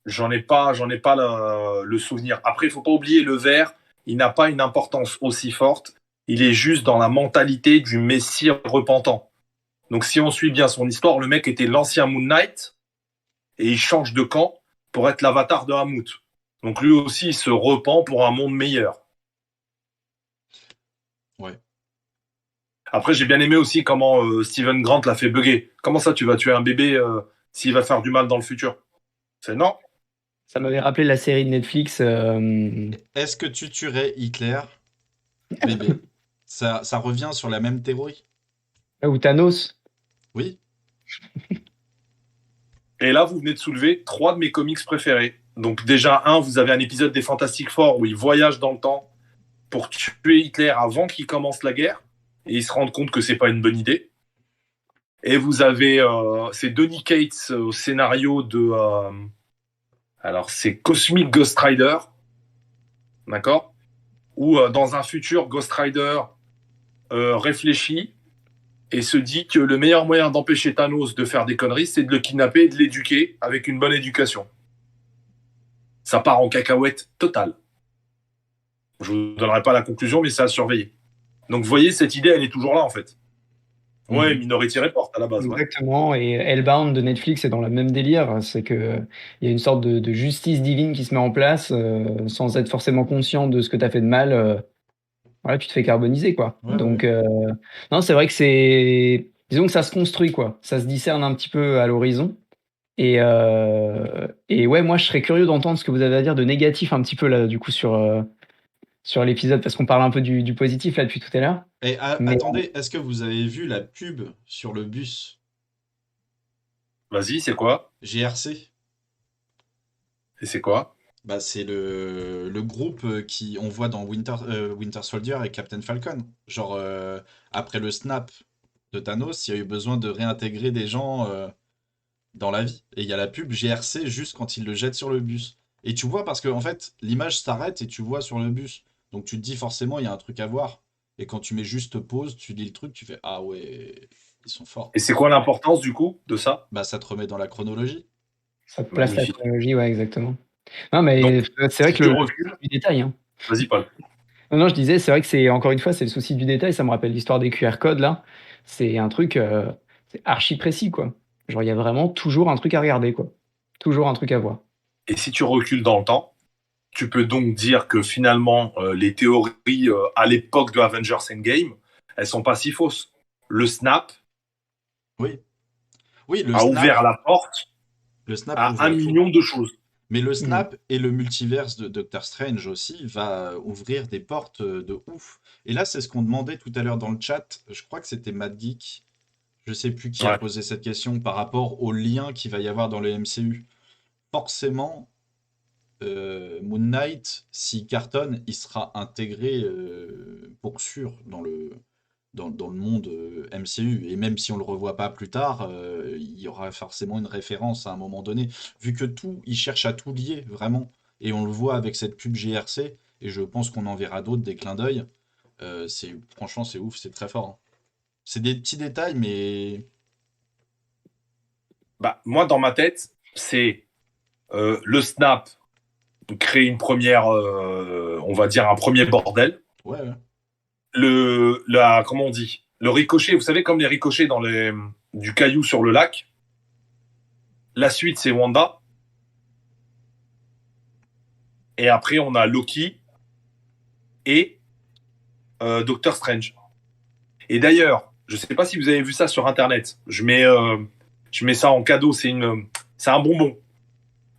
J'en ai pas le souvenir. Après, il faut pas oublier le verre, il n'a pas une importance aussi forte. Il est juste dans la mentalité du messie repentant. Donc si on suit bien son histoire, le mec était l'ancien Moon Knight et il change de camp pour être l'avatar de Hamut. Donc lui aussi, il se repent pour un monde meilleur. Ouais. Après, j'ai bien aimé aussi comment Steven Grant l'a fait bugger. Comment ça, tu vas tuer un bébé s'il va faire du mal dans le futur? C'est non. Ça m'avait rappelé la série de Netflix. Est-ce que tu tuerais Hitler, bébé? Ça revient sur la même théorie. Ou Thanos. Oui. Et là, vous venez de soulever 3 de mes comics préférés. Donc déjà, vous avez un épisode des Fantastic Four où ils voyagent dans le temps pour tuer Hitler avant qu'il commence la guerre. Et ils se rendent compte que c'est pas une bonne idée. Et vous avez, c'est Donny Cates au scénario de... alors, c'est Cosmic Ghost Rider. D'accord. Où dans un futur, Ghost Rider réfléchit et se dit que le meilleur moyen d'empêcher Thanos de faire des conneries, c'est de le kidnapper et de l'éduquer avec une bonne éducation. Ça part en cacahuète totale. Je vous donnerai pas la conclusion, mais c'est à surveiller. Donc vous voyez, cette idée, elle est toujours là en fait. Ouais, Minority Report à la base. Ouais. Exactement. Et Hellbound de Netflix est dans le même délire. C'est que il y a une sorte de justice divine qui se met en place sans être forcément conscient de ce que tu as fait de mal. Voilà, tu te fais carboniser, quoi. Ouais, Donc, non, c'est vrai que c'est. Disons que ça se construit, quoi. Ça se discerne un petit peu à l'horizon. Et ouais, moi, je serais curieux d'entendre ce que vous avez à dire de négatif un petit peu, là, du coup, sur l'épisode, parce qu'on parle un peu du positif, là, depuis tout à l'heure. Et Mais attendez, est-ce que vous avez vu la pub sur le bus Vas-y, c'est quoi? GRC? Et c'est quoi? Bah, c'est le groupe qui on voit dans Winter Soldier et Captain Falcon. Genre, après le snap de Thanos, il y a eu besoin de réintégrer des gens dans la vie. Et il y a la pub GRC juste quand il le jette sur le bus. Et tu vois, parce que en fait, l'image s'arrête et tu vois sur le bus. Donc tu te dis forcément, il y a un truc à voir. Et quand tu mets juste pause, tu lis le truc, tu fais ah ouais, ils sont forts. Et c'est quoi l'importance du coup de ça? Bah, ça te remet dans la chronologie. ça te place la Magnifique. chronologie, ouais, exactement. Non, mais Donc, c'est vrai si que tu le recules, du détail, hein. vas-y Paul. Non, non, je disais, c'est vrai que c'est encore une fois, c'est le souci du détail. Ça me rappelle l'histoire des QR codes là. C'est un truc, c'est archi précis quoi. Genre il y a vraiment toujours un truc à regarder quoi. Toujours un truc à voir. Et si tu recules dans le temps, tu peux donc dire que finalement, les théories à l'époque de Avengers Endgame, elles sont pas si fausses. Le snap Oui. Oui, a ouvert la porte le snap à un ouvre tout. million de choses. Mais le Mmh. snap et le multiverse de Doctor Strange aussi va ouvrir des portes de ouf. Et là, c'est ce qu'on demandait tout à l'heure dans le chat. Je crois que c'était Mad Geek. Je sais plus qui a Ouais. posé cette question par rapport au lien qu'il va y avoir dans le MCU. Forcément, Moon Knight, s'il cartonne, il sera intégré pour sûr dans le monde MCU. Et même si on le revoit pas plus tard, il y aura forcément une référence à un moment donné. Vu que tout, il cherche à tout lier, vraiment. Et on le voit avec cette pub GRC, et je pense qu'on en verra d'autres, des clins d'œil. Franchement, c'est ouf, c'est très fort, hein. C'est des petits détails, mais Bah, moi, dans ma tête, c'est le snap créer une première, on va dire un premier bordel. ouais, ouais. Comment on dit? Le ricochet, vous savez, comme les ricochets du caillou sur le lac. La suite, c'est Wanda. Et après, on a Loki et Doctor Strange. Et d'ailleurs, je ne sais pas si vous avez vu ça sur Internet. Je mets ça en cadeau. C'est un bonbon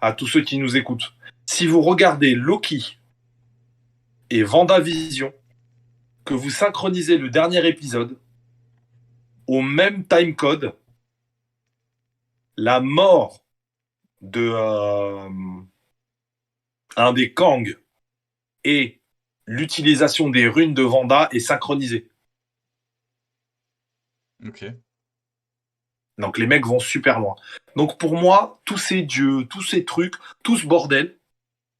à tous ceux qui nous écoutent. Si vous regardez Loki et WandaVision, que vous synchronisez le dernier épisode au même timecode, la mort de un des Kang et l'utilisation des runes de Wanda est synchronisée. Ok. Donc les mecs vont super loin. Donc pour moi, tous ces dieux, tous ces trucs, tout ce bordel,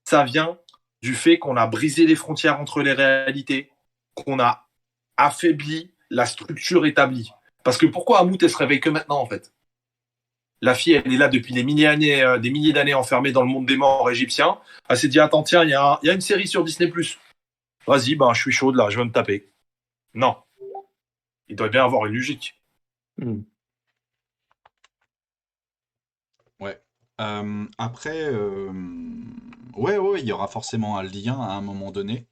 ça vient du fait qu'on a brisé les frontières entre les réalités, qu'on a affaibli la structure établie. Parce que pourquoi Amout, elle se réveille que maintenant, en fait? La fille, elle est là depuis des milliers d'années enfermée dans le monde des morts égyptien. Elle s'est dit, attends, tiens, il y a une série sur Disney+. Vas-y, ben, je suis chaude, là, je vais me taper. Non. Il doit bien avoir une logique. Mmh. Ouais. Après, ouais, ouais, il y aura forcément un lien à un moment donné.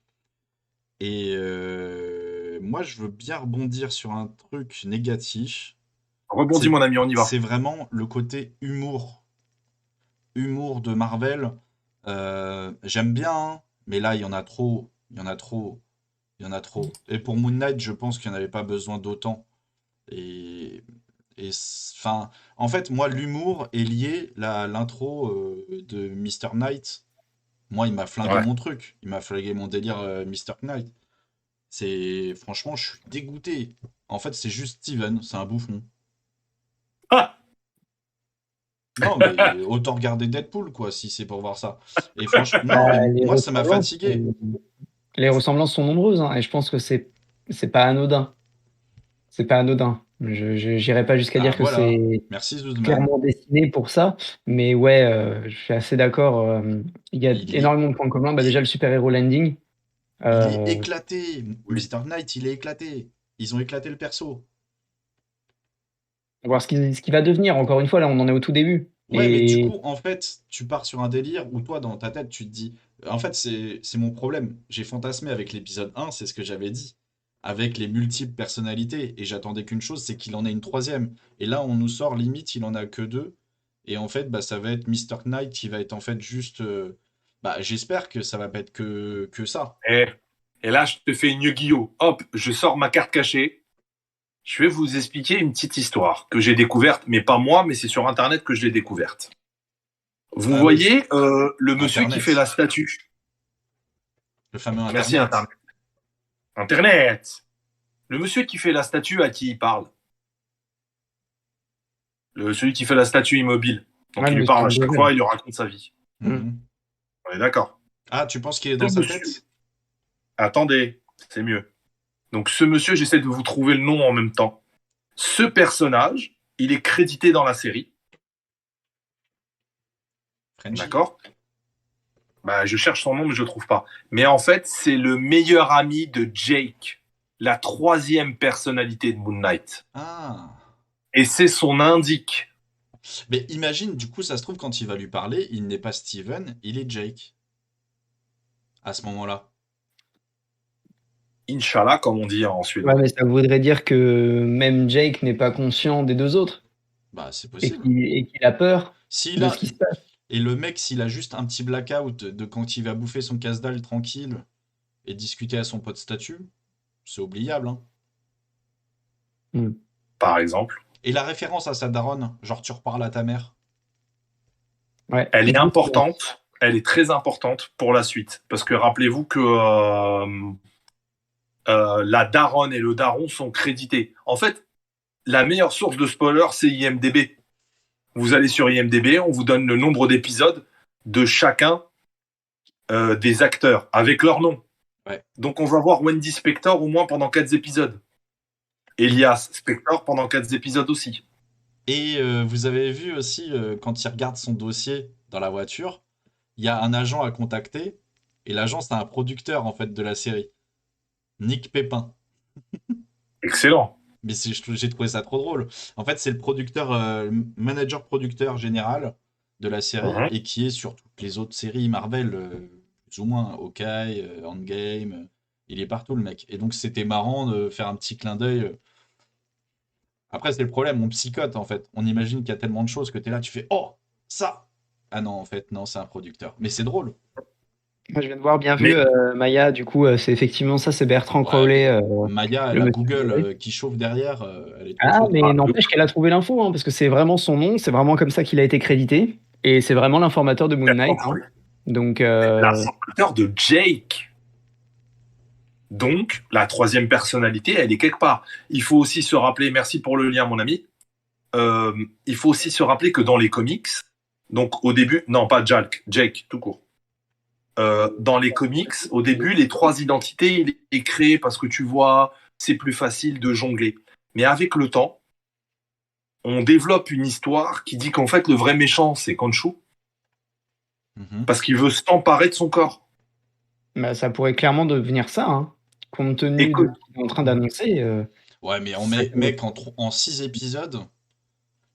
Et moi, je veux bien rebondir sur un truc négatif. Rebondis, C'est, mon ami, on y va. c'est vraiment le côté humour de Marvel. J'aime bien, hein, mais là, il y en a trop. Il y en a trop. Il y en a trop. Et pour Moon Knight, je pense qu'il n'y en avait pas besoin d'autant. Et, enfin, en fait, moi, l'humour est lié à l'intro de Mr. Knight. Moi, il m'a flingué Ouais. mon truc. Il m'a flingué mon délire Mr. Knight. Franchement, je suis dégoûté. En fait, c'est juste Steven, c'est un bouffon. Ah. Non, mais autant regarder Deadpool, quoi, si c'est pour voir ça. Et franchement, Bah, non, mais les moi, ça m'a ressemblances, fatigué. les ressemblances sont nombreuses, hein, et je pense que c'est pas anodin. C'est pas anodin. J'irai pas jusqu'à Ah, dire que voilà. c'est Merci, Zuzman. clairement destiné pour ça, mais ouais, je suis assez d'accord. Il y a Il est, énormément de points communs. Bah, il, déjà, le super-héros landing. il est Euh, éclaté. Oui. Mr. Knight, il est éclaté. Ils ont éclaté le perso. voir ce qui va devenir. Encore une fois, là, on en est au tout début. Ouais, mais du Et coup, en fait, tu pars sur un délire où toi, dans ta tête, tu te dis, en fait, c'est mon problème. J'ai fantasmé avec l'épisode 1, c'est ce que j'avais dit, avec les multiples personnalités, et j'attendais qu'une chose, c'est qu'il en ait une troisième. Et là, on nous sort, limite, il en a que deux. Et en fait, bah, ça va être Mr. Knight qui va être en fait juste. Bah, j'espère que ça va pas être que ça. Et, et là, je te fais une Yu-Gi-Oh! Hop, je sors ma carte cachée. Je vais vous expliquer une petite histoire que j'ai découverte, mais pas moi, mais c'est sur Internet que je l'ai découverte. Vous Ah oui, voyez le monsieur qui fait Internet. la statue. Le fameux Merci Internet. Internet. Internet. Le monsieur qui fait la statue à qui il parle. Celui qui fait la statue immobile. Donc ouais, il lui Monsieur parle à chaque Marvel. fois, il lui raconte sa vie. Hmm. Mhm. On est d'accord. Ah, tu penses qu'il est Ce dans sa monsieur. tête? Attendez, c'est mieux. Donc ce monsieur, j'essaie de vous trouver le nom en même temps. Ce personnage, il est crédité dans la série. Frenchie? D'accord. Bah, je cherche son nom, mais je ne le trouve pas. Mais en fait, c'est le meilleur ami de Jake, la troisième personnalité de Moon Knight. Ah. Et c'est son indique. Mais imagine, du coup, ça se trouve, quand il va lui parler, il n'est pas Steven, il est Jake. À ce moment-là. Inch'Allah, comme on dit en Ouais, suédois. mais ça voudrait dire que même Jake n'est pas conscient des deux autres Bah, c'est et possible. qu'il a peur S'il de ce a... qui se passe. Et le mec, s'il a juste un petit blackout de quand il va bouffer son casse-dalle tranquille et discuter à son pote statue, c'est oubliable, hein. Hmm. Par exemple. Et la référence à sa daronne, genre tu reparles à ta mère. Ouais, Elle est exactement. importante, elle est très importante pour la suite. Parce que rappelez-vous que la daronne et le daron sont crédités. En fait, la meilleure source de spoiler, c'est IMDB. Vous allez sur IMDB, on vous donne le nombre d'épisodes de chacun des acteurs avec leur nom. Ouais. Donc on va voir Wendy Spector au moins pendant 4 épisodes. Elias Spector pendant 4 épisodes aussi. Et vous avez vu aussi, quand il regarde son dossier dans la voiture, il y a un agent à contacter. Et l'agent, c'est un producteur, en fait, de la série. Nick Pépin. Excellent. Mais j'ai trouvé ça trop drôle. En fait, c'est le producteur, manager producteur général de la série Mhm. et qui est sur toutes les autres séries Marvel, plus ou moins. Hawkeye, Endgame, il est partout le mec. Et donc c'était marrant de faire un petit clin d'œil. Après, c'est le problème, on psychote en fait. On imagine qu'il y a tellement de choses que tu es là, tu fais oh, ça! Ah non, en fait, non, c'est un producteur. Mais c'est drôle. Moi, je viens de voir, bien vu, Mais Maya, du coup, c'est effectivement ça, c'est Bertrand Ouais, Crowley, mais Maya, le elle a monsieur Google coloré. qui chauffe derrière, elle est trop Ah, forte. mais n'empêche qu'elle a trouvé l'info, hein, parce que c'est vraiment son nom, c'est vraiment comme ça qu'il a été crédité, et c'est vraiment l'informateur de Moon Knight, hein. Donc, l'informateur de Jake. Donc, la troisième personnalité, elle est quelque part. Il faut aussi se rappeler, merci pour le lien, mon ami. Il faut aussi se rappeler que dans les comics, donc au début, non, pas Jake, tout court. Dans les comics, au début, les trois identités, il est créé parce que tu vois, c'est plus facile de jongler. Mais avec le temps, on développe une histoire qui dit qu'en fait, le vrai méchant, c'est Khonshu, Mhm. parce qu'il veut s'emparer de son corps. bah, ça pourrait clairement devenir ça, hein, compte Et tenu que, de ce qu'il est en train d'annoncer. Ouais, mais Ça peut- mec, en 6 épisodes,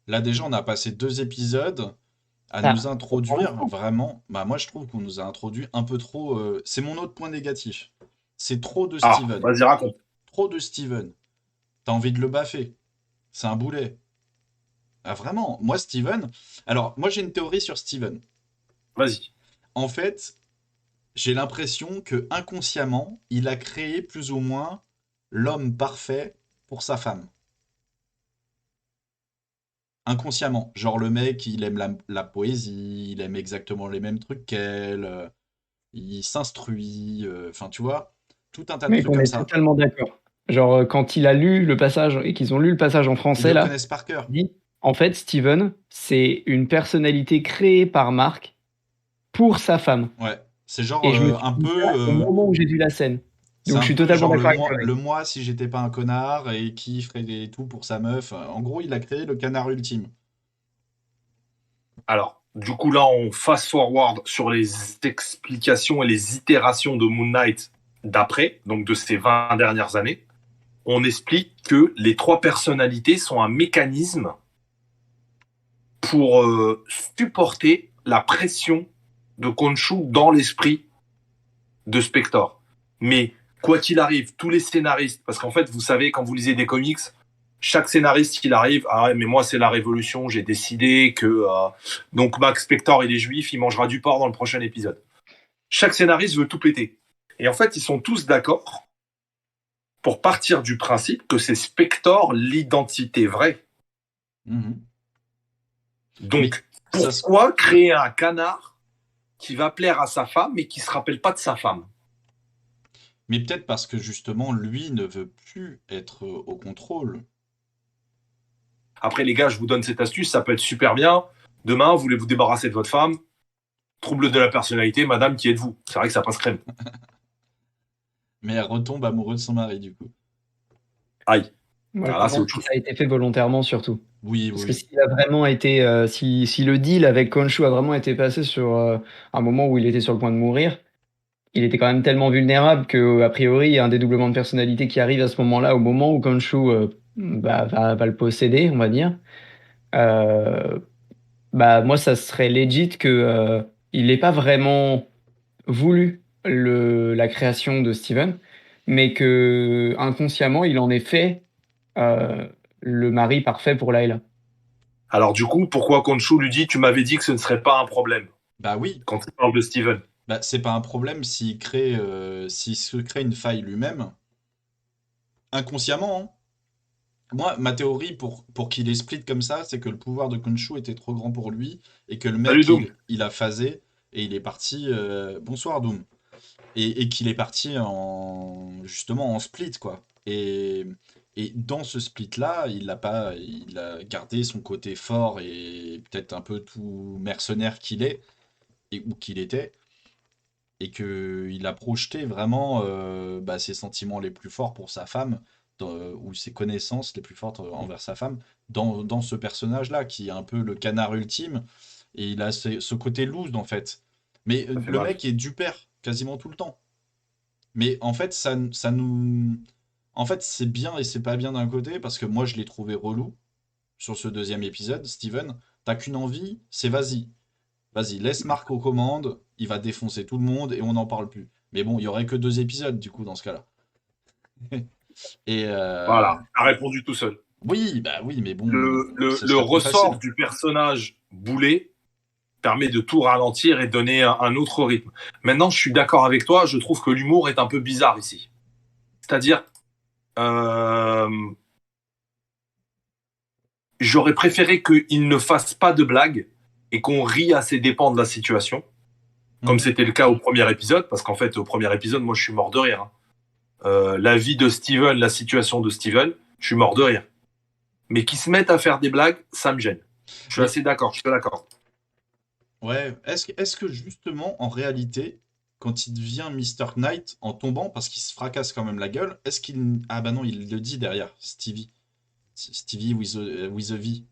là déjà, on a passé 2 épisodes à Ah, nous ça prend introduire longtemps. vraiment. Bah, moi, je trouve qu'on nous a introduit un peu trop. C'est mon autre point négatif. C'est trop de ah, Steven. vas-y, raconte. Trop de Steven. T'as envie de le baffer. C'est un boulet. Ah, vraiment. Moi, Steven. Alors, moi, j'ai une théorie sur Steven. Vas-y. En fait, j'ai l'impression que inconsciemment, il a créé plus ou moins l'homme parfait pour sa femme. Inconsciemment. Genre le mec, il aime la poésie, il aime exactement les mêmes trucs qu'elle, il s'instruit, enfin tu vois, tout un tas de Mec, trucs on comme est ça. totalement d'accord. Genre, quand il a lu le passage et qu'ils ont lu le passage en Ils français, le là, connaissent par cœur. il dit, en fait, Steven, c'est une personnalité créée par Marc pour sa femme. Ouais. C'est genre Et je me suis un dit peu, ça au moment où j'ai vu la scène. c'est Donc, un je suis peu totalement genre d'accord avec toi. le moi si j'étais pas un connard et qui ferait tout pour sa meuf. En gros, il a créé le canard ultime. Alors, du coup, là, on fast-forward sur les explications et les itérations de Moon Knight d'après, donc de ces 20 dernières années. On explique que les trois personnalités sont un mécanisme pour supporter la pression de Khonshu dans l'esprit de Spector. Mais quoi qu'il arrive, tous les scénaristes, parce qu'en fait, vous savez, quand vous lisez des comics, chaque scénariste, il arrive, ah ouais, mais moi, c'est la révolution, j'ai décidé que... donc Max Spector, il est juif, il mangera du porc dans le prochain épisode. Chaque scénariste veut tout péter. Et en fait, ils sont tous d'accord pour partir du principe que c'est Spector l'identité vraie. Mhm. Mais Donc, ça, pourquoi créer un canard qui va plaire à sa femme, mais qui ne se rappelle pas de sa femme? mais peut-être parce que justement, lui ne veut plus être au contrôle. Après, les gars, je vous donne cette astuce, ça peut être super bien. Demain, vous voulez vous débarrasser de votre femme, trouble de la personnalité, madame, qui êtes-vous? C'est vrai que ça passe crème. Mais elle retombe amoureuse de son mari, du coup. Aïe. Moi, Alors je là, c'est pense autre que chose. ça a été fait volontairement, surtout. Oui, Parce que oui, s'il a vraiment été, si le deal avec Khonshu a vraiment été passé sur un moment où il était sur le point de mourir, il était quand même tellement vulnérable que, a priori, il y a un dédoublement de personnalité qui arrive à ce moment-là, au moment où Khonshu va le posséder, on va dire. Euh, Bah, moi, ça serait legit que il n'ait pas vraiment voulu la création de Steven, mais que inconsciemment, il en ait fait euh, le mari parfait pour Layla. Alors du coup, pourquoi Khonshu lui dit, tu m'avais dit que ce ne serait pas un problème bah oui. quand il parle de Steven? Bah, c'est pas un problème s'il se crée une faille lui-même, inconsciemment, hein. Moi, ma théorie pour qu'il ait split comme ça, c'est que le pouvoir de Khonshu était trop grand pour lui et que le Salut mec, Doom. il a phasé et il est parti. Bonsoir Doom. Et qu'il est parti justement en split, quoi. Et dans ce split-là, il a gardé son côté fort et peut-être un peu tout mercenaire qu'il est, ou qu'il était, et qu'il a projeté vraiment ses sentiments les plus forts pour sa femme, ou ses connaissances les plus fortes envers sa femme, dans ce personnage-là, qui est un peu le canard ultime, et il a ce côté loose, en fait. Mais Ça fait le mal. mec est du père quasiment tout le temps. Mais en fait, ça nous... En fait, c'est bien et c'est pas bien d'un côté, parce que moi, je l'ai trouvé relou sur ce deuxième épisode, Steven. T'as qu'une envie, c'est vas-y. Vas-y, laisse Marc aux commandes, il va défoncer tout le monde et on n'en parle plus. Mais bon, il y aurait que 2 épisodes, du coup, dans ce cas-là. Et Voilà, a répondu tout seul. oui, bah oui, mais bon, ce Le serait trop ressort facile. du personnage Boulet permet de tout ralentir et donner un autre rythme. Maintenant, je suis d'accord avec toi, je trouve que l'humour est un peu bizarre ici. C'est-à-dire, euh, j'aurais préféré qu'il ne fasse pas de blagues et qu'on rie à ses dépens de la situation, comme Mhm. c'était le cas au premier épisode, parce qu'en fait, au premier épisode, moi, je suis mort de rire, hein. La vie de Steven, la situation de Steven, je suis mort de rire. Mais qu'ils se mettent à faire des blagues, ça me gêne. Je suis Mais assez d'accord, je suis d'accord. ouais, est-ce que justement, en réalité, quand il devient Mr. Knight en tombant, parce qu'il se fracasse quand même la gueule, est-ce qu'il... Ah bah non, il le dit derrière, Stevie. Stevie with a V.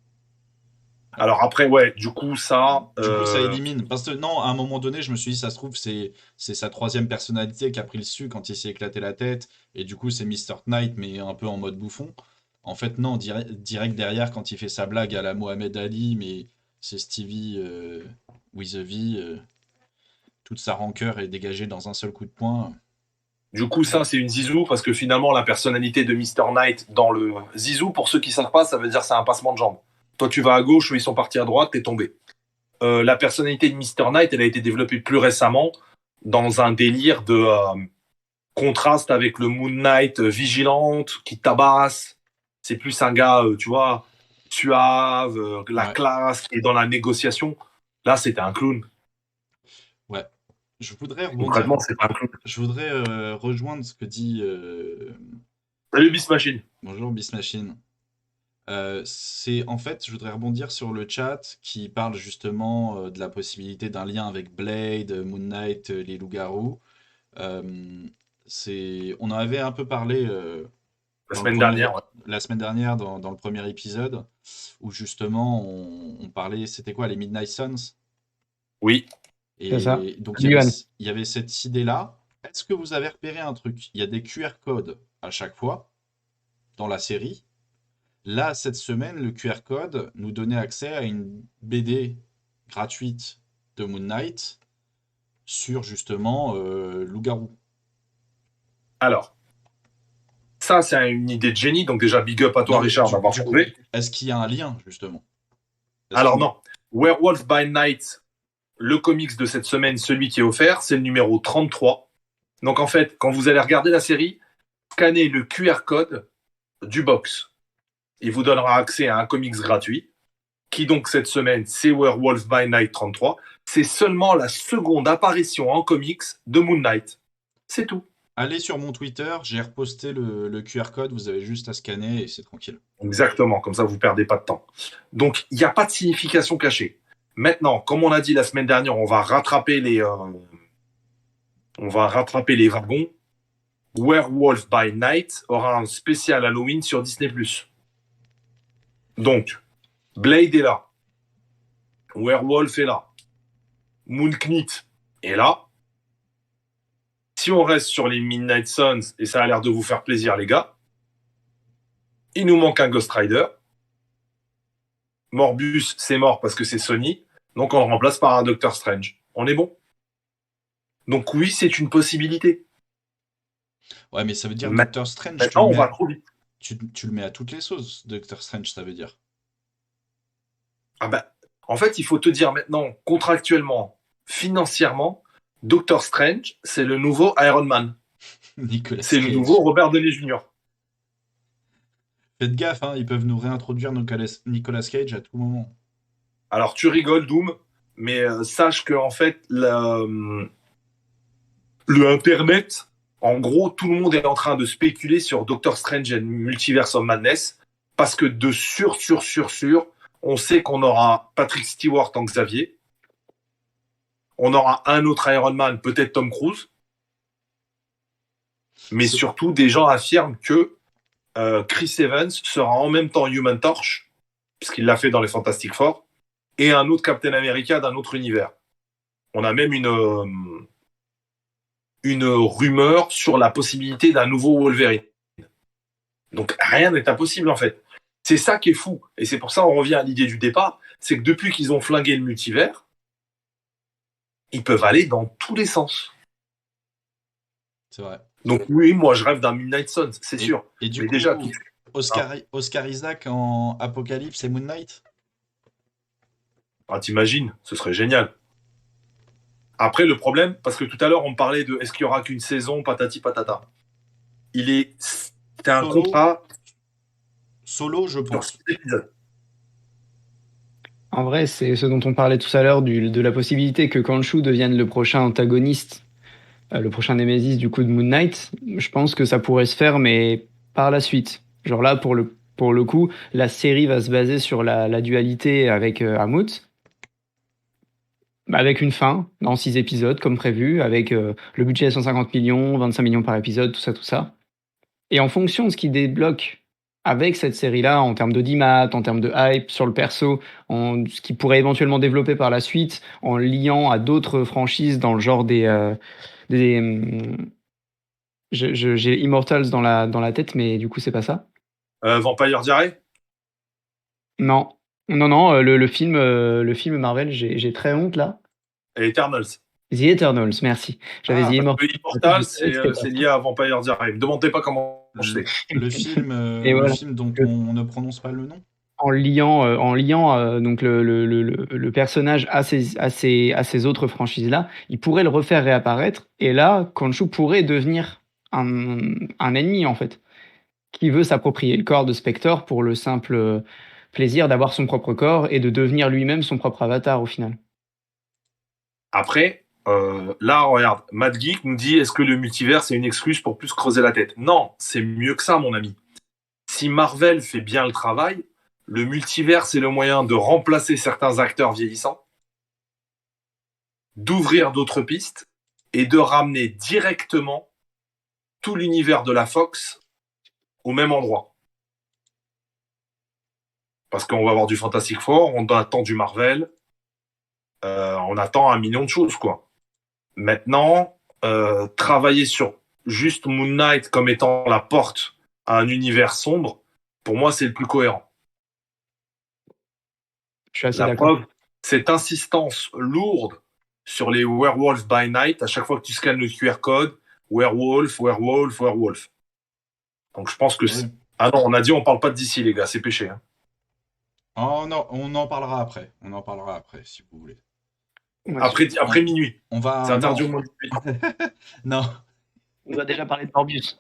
Alors après, ouais, du coup, ça, Du coup, ça élimine. Parce que non, à un moment donné, je me suis dit, ça se trouve, c'est sa troisième personnalité qui a pris le dessus quand il s'est éclaté la tête. Et du coup, c'est Mr. Knight, mais un peu en mode bouffon. En fait, non, direct derrière, quand il fait sa blague à la Mohamed Ali, mais c'est Stevie with a V, toute sa rancœur est dégagée dans un seul coup de poing. du coup, ça, c'est une zizou, parce que finalement, la personnalité de Mr. Knight dans le zizou, pour ceux qui savent pas, ça veut dire c'est un passement de jambes. Toi, tu vas à gauche, eux, ils sont partis à droite, t'es tombé. La personnalité de Mr. Knight, elle a été développée plus récemment. dans un délire de contraste avec le Moon Knight vigilante qui tabasse. C'est plus un gars, tu vois, suave, la Ouais. classe, qui est dans la négociation. Là, c'était un clown. Ouais. Je voudrais rebondir. Concrètement, c'est pas un clown. Je voudrais rejoindre ce que dit. Salut, Beast Machine. Bonjour, Beast Machine. En fait, je voudrais rebondir sur le chat qui parle justement de la possibilité d'un lien avec Blade, Moon Knight, les loups-garous. On en avait un peu parlé La semaine dernière, ouais. la semaine dernière dans le premier épisode, où justement on parlait, c'était quoi, les Midnight Suns? Oui. C'est ça. Et donc Yuan. il y avait cette idée-là. Est-ce que vous avez repéré un truc? Il y a des QR codes à chaque fois dans la série. Là, cette semaine, le QR code nous donnait accès à une BD gratuite de Moon Knight sur justement Loup-garou. Alors, ça, c'est une idée de génie. Donc déjà, big up à toi, Non, mais Richard, du d'avoir coup, trouvé. est-ce qu'il y a un lien, justement? Alors non. Werewolf by Night, le comics de cette semaine, celui qui est offert, c'est le numéro 33. Donc en fait, quand vous allez regarder la série, scannez le QR code du box. Il vous donnera accès à un comics gratuit, qui donc cette semaine, c'est Werewolf by Night 33. C'est seulement la seconde apparition en comics de Moon Knight. C'est tout. Allez sur mon Twitter, j'ai reposté le QR code, vous avez juste à scanner et c'est tranquille. Exactement, comme ça vous perdez pas de temps. Donc il n'y a pas de signification cachée. Maintenant, comme on a dit la semaine dernière, on va rattraper les wagons. Werewolf by Night aura un spécial Halloween sur Disney+. Donc, Blade est là. Werewolf est là. Moon Knight est là. Si on reste sur les Midnight Suns, et ça a l'air de vous faire plaisir, les gars, il nous manque un Ghost Rider. Morbus, c'est mort parce que c'est Sony. Donc, on le remplace par un Doctor Strange. On est bon? Donc, oui, c'est une possibilité. Ouais, mais ça veut dire Ma- Doctor Strange, Maintenant, on va trop vite. tu le mets à toutes les sauces, Doctor Strange, ça veut dire. Ah ben, en fait, il faut te dire maintenant, contractuellement, financièrement, Doctor Strange, c'est le nouveau Iron Man. Nicolas C'est le Cage. nouveau Robert Downey Jr. Faites gaffe, hein, ils peuvent nous réintroduire Nicolas Cage à tout moment. Alors, tu rigoles, Doom, mais sache que en fait, le Internet, en gros, tout le monde est en train de spéculer sur Doctor Strange and Multiverse of Madness, parce que de sûr, on sait qu'on aura Patrick Stewart en Xavier, on aura un autre Iron Man, peut-être Tom Cruise, mais surtout, des gens affirment que Chris Evans sera en même temps Human Torch, puisqu'il l'a fait dans les Fantastic Four, et un autre Captain America d'un autre univers. On a même une rumeur sur la possibilité d'un nouveau Wolverine. Donc rien n'est impossible en fait. C'est ça qui est fou. Et c'est pour ça qu'on revient à l'idée du départ, c'est que depuis qu'ils ont flingué le multivers, ils peuvent aller dans tous les sens. C'est vrai. Donc oui, moi je rêve d'un Midnight Suns, c'est sûr. Et du Mais coup, déjà, Oscar Isaac en Apocalypse et Moon Knight? t'imagines, ce serait génial. Après, le problème, parce que tout à l'heure, on parlait de est-ce qu'il y aura qu'une saison, patati patata. C'est un Solo. contrat Solo, je sur pense. 6 épisodes. En vrai, c'est ce dont on parlait tout à l'heure, de la possibilité que Khonshu devienne le prochain antagoniste, le prochain Némésis du coup de Moon Knight. Je pense que ça pourrait se faire, mais par la suite. Genre là, pour le coup, la série va se baser sur la dualité avec Amut, avec une fin dans 6 épisodes comme prévu, avec le budget à 150 millions, 25 millions par épisode, tout ça. Et en fonction de ce qui débloque avec cette série-là, en termes d'audimat, en termes de hype sur le perso, en ce qui pourrait éventuellement développer par la suite, en liant à d'autres franchises dans le genre j'ai Immortals dans la tête, mais du coup, c'est pas ça. Vampire Diarrhea. Non, le film Marvel, j'ai très honte là. Et Eternals. The Eternals, merci. J'avais The Immortals. Immortals, c'est lié à Vampire Diarrhea. Ne me demandez pas comment je sais. Le film, Et voilà. le film dont on ne prononce pas le nom. en liant donc le personnage à ces autres franchises-là, il pourrait le refaire réapparaître. Et là, Khonshu pourrait devenir un ennemi, en fait, qui veut s'approprier le corps de Spector pour le simple plaisir d'avoir son propre corps et de devenir lui-même son propre avatar au final. Après, là, regarde, Mad Geek nous dit est-ce que le multivers c'est une excuse pour plus creuser la tête? Non, c'est mieux que ça, mon ami. Si Marvel fait bien le travail, le multivers c'est le moyen de remplacer certains acteurs vieillissants, d'ouvrir d'autres pistes et de ramener directement tout l'univers de la Fox au même endroit. Parce qu'on va avoir du Fantastic Four, on attend du Marvel, on attend 1 million de choses, quoi. Maintenant, travailler sur juste Moon Knight comme étant la porte à un univers sombre, pour moi, c'est le plus cohérent. Je suis assez La d'accord. preuve, cette insistance lourde sur les Werewolf by Night, à chaque fois que tu scannes le QR code, Werewolf, Werewolf, Werewolf. Donc je pense que... Ouais. Ah non, on a dit on parle pas de DC, les gars, c'est péché. Hein. Oh non, on en parlera après. On en parlera après, si vous voulez. Ouais, Après minuit. On va. C'est interdit au Non, moins de minuit. non. on va déjà parler de Morbius.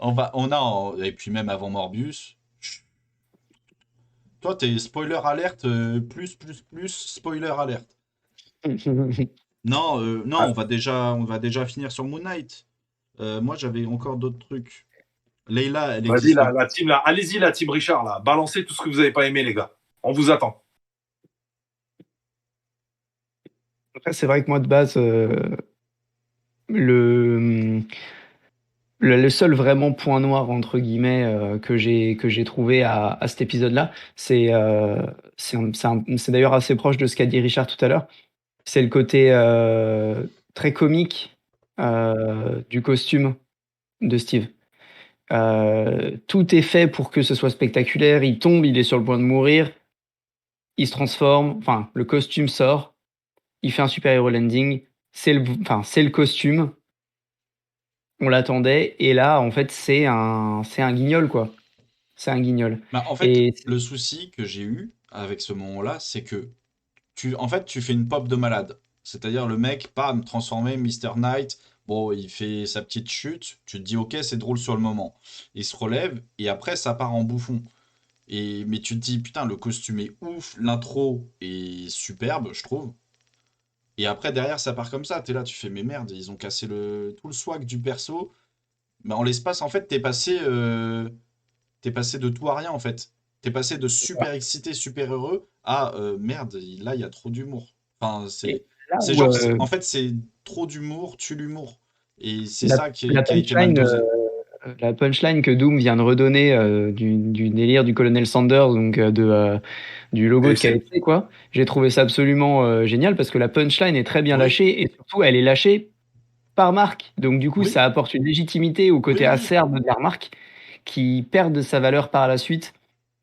Et puis même avant Morbius. Toi, t'es spoiler alerte, plus, spoiler alerte. Non, Ah. on va déjà finir sur Moon Knight. Moi, j'avais encore d'autres trucs. Leila, elle Vas-y, existe. la team, là. Allez-y, la team Richard, là. Balancez tout ce que vous n'avez pas aimé, les gars. On vous attend. Après, c'est vrai que moi, de base, le, le seul vraiment point noir, entre guillemets, que j'ai trouvé à cet épisode-là, c'est d'ailleurs assez proche de ce qu'a dit Richard tout à l'heure. C'est le côté très comique du costume de Steve. Tout est fait pour que ce soit spectaculaire. Il tombe, il est sur le point de mourir, il se transforme, enfin, le costume sort, il fait un super-héros landing, c'est le costume, on l'attendait, et là, en fait, c'est un guignol, quoi. C'est un guignol. Bah, en fait, Et le souci que j'ai eu avec ce moment-là, c'est que tu fais une pop de malade. C'est-à-dire le mec, pam, transformé, Mr. Knight, bon, il fait sa petite chute, tu te dis ok, c'est drôle sur le moment. Il se relève et après ça part en bouffon. Mais tu te dis putain, le costume est ouf, l'intro est superbe, je trouve. Et après derrière ça part comme ça, t'es là, tu fais mais merde, ils ont cassé tout le swag du perso. Mais en l'espace, en fait, t'es passé de tout à rien en fait. T'es passé de super excité, super heureux à merde, là il y a trop d'humour. Enfin, et là c'est où genre, en fait, c'est trop d'humour, tue l'humour. Et c'est la ça la qui a été mal punchline, dosé. la punchline que Doom vient de redonner du délire du colonel Sanders, donc du logo Et de c'est- KFC, quoi. J'ai trouvé ça absolument génial parce que la punchline est très bien Oui, lâchée et surtout elle est lâchée par Marc. Donc du coup, oui, ça apporte une légitimité au oui, côté oui. acerbe de la remarque qui perd de sa valeur par la suite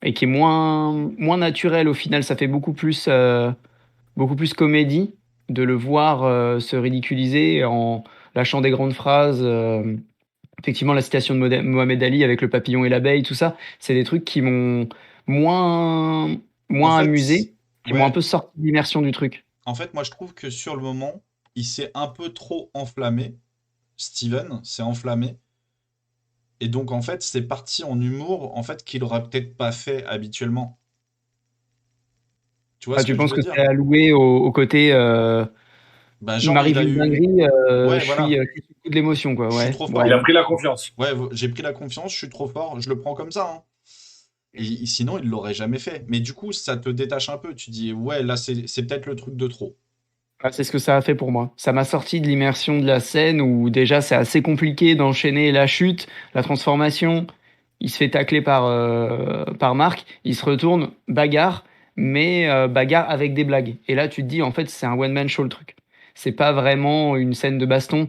et qui est moins naturel au final. Ça fait beaucoup plus comédie de le voir se ridiculiser en lâchant des grandes phrases. Effectivement, la citation de Mohamed Ali avec le papillon et l'abeille, tout ça, c'est des trucs qui m'ont moins, En moins fait, amusé, qui m'ont un ouais, peu sorti de l'immersion du truc. en fait, moi je trouve que sur le moment, il s'est un peu trop enflammé. Steven s'est enflammé. Et donc, en fait, c'est parti en humour, en fait, qu'il aurait peut-être pas fait habituellement. Tu vois Ah, ce tu que je penses veux que c'est dire? alloué au côté Bah, il genre, il m'arrive a une eu. dinguerie, Ouais, voilà. je suis sous le coup de l'émotion, quoi. Je suis Ouais, trop ouais. Il a fort. pris la confiance. Ouais, j'ai pris la confiance, je suis trop fort, je le prends comme ça, hein. Sinon, il l'aurait jamais fait. Mais du coup, ça te détache un peu. Tu dis, ouais, là, c'est peut-être le truc de trop. Ah, c'est ce que ça a fait pour moi. Ça m'a sorti de l'immersion de la scène où déjà c'est assez compliqué d'enchaîner la chute, la transformation. Il se fait tacler par Marc, il se retourne, bagarre, mais bagarre avec des blagues. Et là, tu te dis, en fait, c'est un one-man show le truc. C'est pas vraiment une scène de baston.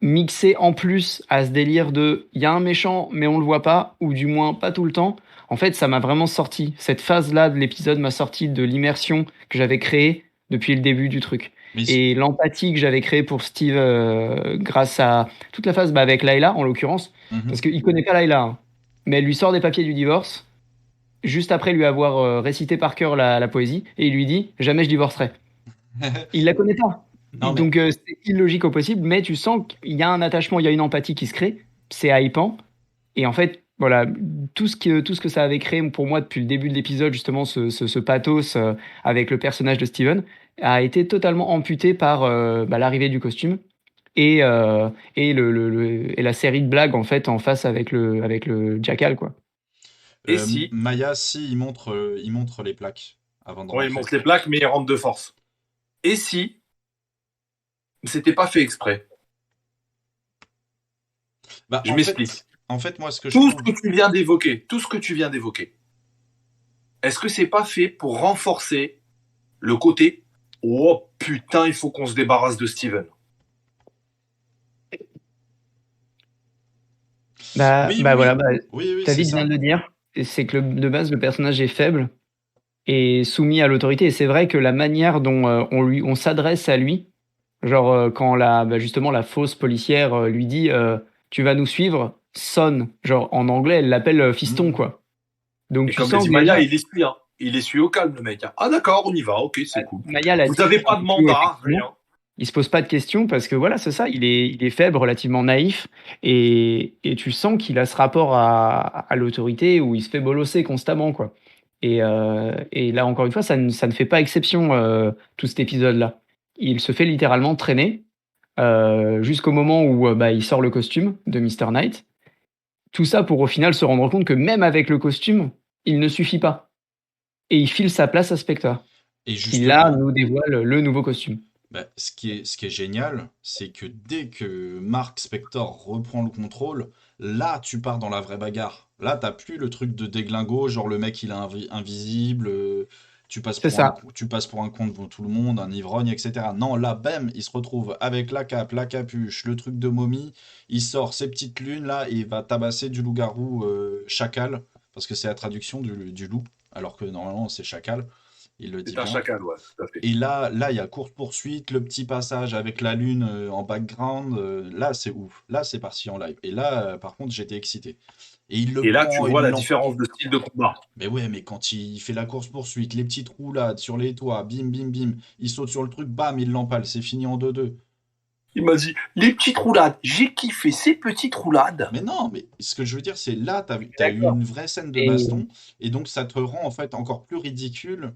Mixé en plus à ce délire de il y a un méchant, mais on le voit pas, ou du moins pas tout le temps. En fait, ça m'a vraiment sorti. Cette phase-là de l'épisode m'a sorti de l'immersion que j'avais créée depuis le début du truc. Mais Et l'empathie que j'avais créée pour Steve grâce à toute la phase avec Layla, en l'occurrence, parce mhm. qu'il connaît pas Layla, hein. Mais elle lui sort des papiers du divorce. juste après lui avoir récité par cœur la poésie, et il lui dit jamais je divorcerai. Il la connaît pas. Non, mais Donc c'est illogique au possible, mais tu sens qu'il y a un attachement, il y a une empathie qui se crée, c'est hypant. Et en fait, voilà, tout ce que ça avait créé pour moi depuis le début de l'épisode, justement, ce pathos avec le personnage de Steven, a été totalement amputé par l'arrivée du costume et la série de blagues en fait en face avec le Jackal, quoi. Et si, Maya, si, il montre les plaques avant de bon, il rentrer. monte les plaques, mais il rentre de force. Et si, c'était pas fait exprès. Bah, Je m'explique. En fait, moi, ce que je Tout ce trouve. que tu viens d'évoquer, tout ce que tu viens d'évoquer, est-ce que c'est pas fait pour renforcer le côté oh putain, il faut qu'on se débarrasse de Steven? Oui, Voilà, oui, c'est David vient ça. de le dire, c'est que de base, le personnage est faible et soumis à l'autorité. Et c'est vrai que la manière dont on s'adresse à lui, genre quand justement la fausse policière lui dit tu vas nous suivre, sonne. Genre en anglais, elle l'appelle fiston, Mhm. quoi. Donc Et tu comme l'a sens dit que Maya, déjà, il essuie, hein. Il essuie au calme, le mec, hein. Ah d'accord, on y va, ok, c'est cool. Maya l'a Vous dit n'avez en pas de vidéo, mandat, effectivement. rien. Il se pose pas de questions parce que voilà, c'est ça, il est faible, relativement naïf, et tu sens qu'il a ce rapport à l'autorité où il se fait bolosser constamment, quoi. Et là, encore une fois, ça ne fait pas exception, tout cet épisode-là. Il se fait littéralement traîner jusqu'au moment où il sort le costume de Mr. Knight. Tout ça pour au final se rendre compte que même avec le costume, il ne suffit pas. Et il file sa place à Spectre, Et qui là justement, nous dévoile le nouveau costume. bah, ce qui est génial, c'est que dès que Mark Spector reprend le contrôle, là, tu pars dans la vraie bagarre. Là, t'as plus le truc de déglingo, genre le mec il est invisible, C'est ça. tu passes pour un con devant tout le monde, un ivrogne, etc. Non, là, bam, il se retrouve avec la cape, la capuche, le truc de momie, il sort ses petites lunes là et il va tabasser du loup-garou chacal, parce que c'est la traduction du loup, alors que normalement c'est chacal, il le dit C'est un bien. chacal, ouais, tout à fait. Et là, il y a course-poursuite, le petit passage avec la lune en background. Là, c'est ouf. Là, c'est parti en live. Et là, par contre, j'étais excité. Et il le Et là, tu prend, vois il la l'empêche. différence de style de combat. Mais ouais, mais quand il fait la course-poursuite, les petites roulades sur les toits, bim, bim, bim, il saute sur le truc, bam, il l'empale. C'est fini en 2-2. Il m'a dit, les petites roulades, j'ai kiffé ces petites roulades. Mais non, mais ce que je veux dire, c'est là, t'as eu D'accord. une vraie scène de Et baston. Et donc, ça te rend en fait encore plus ridicule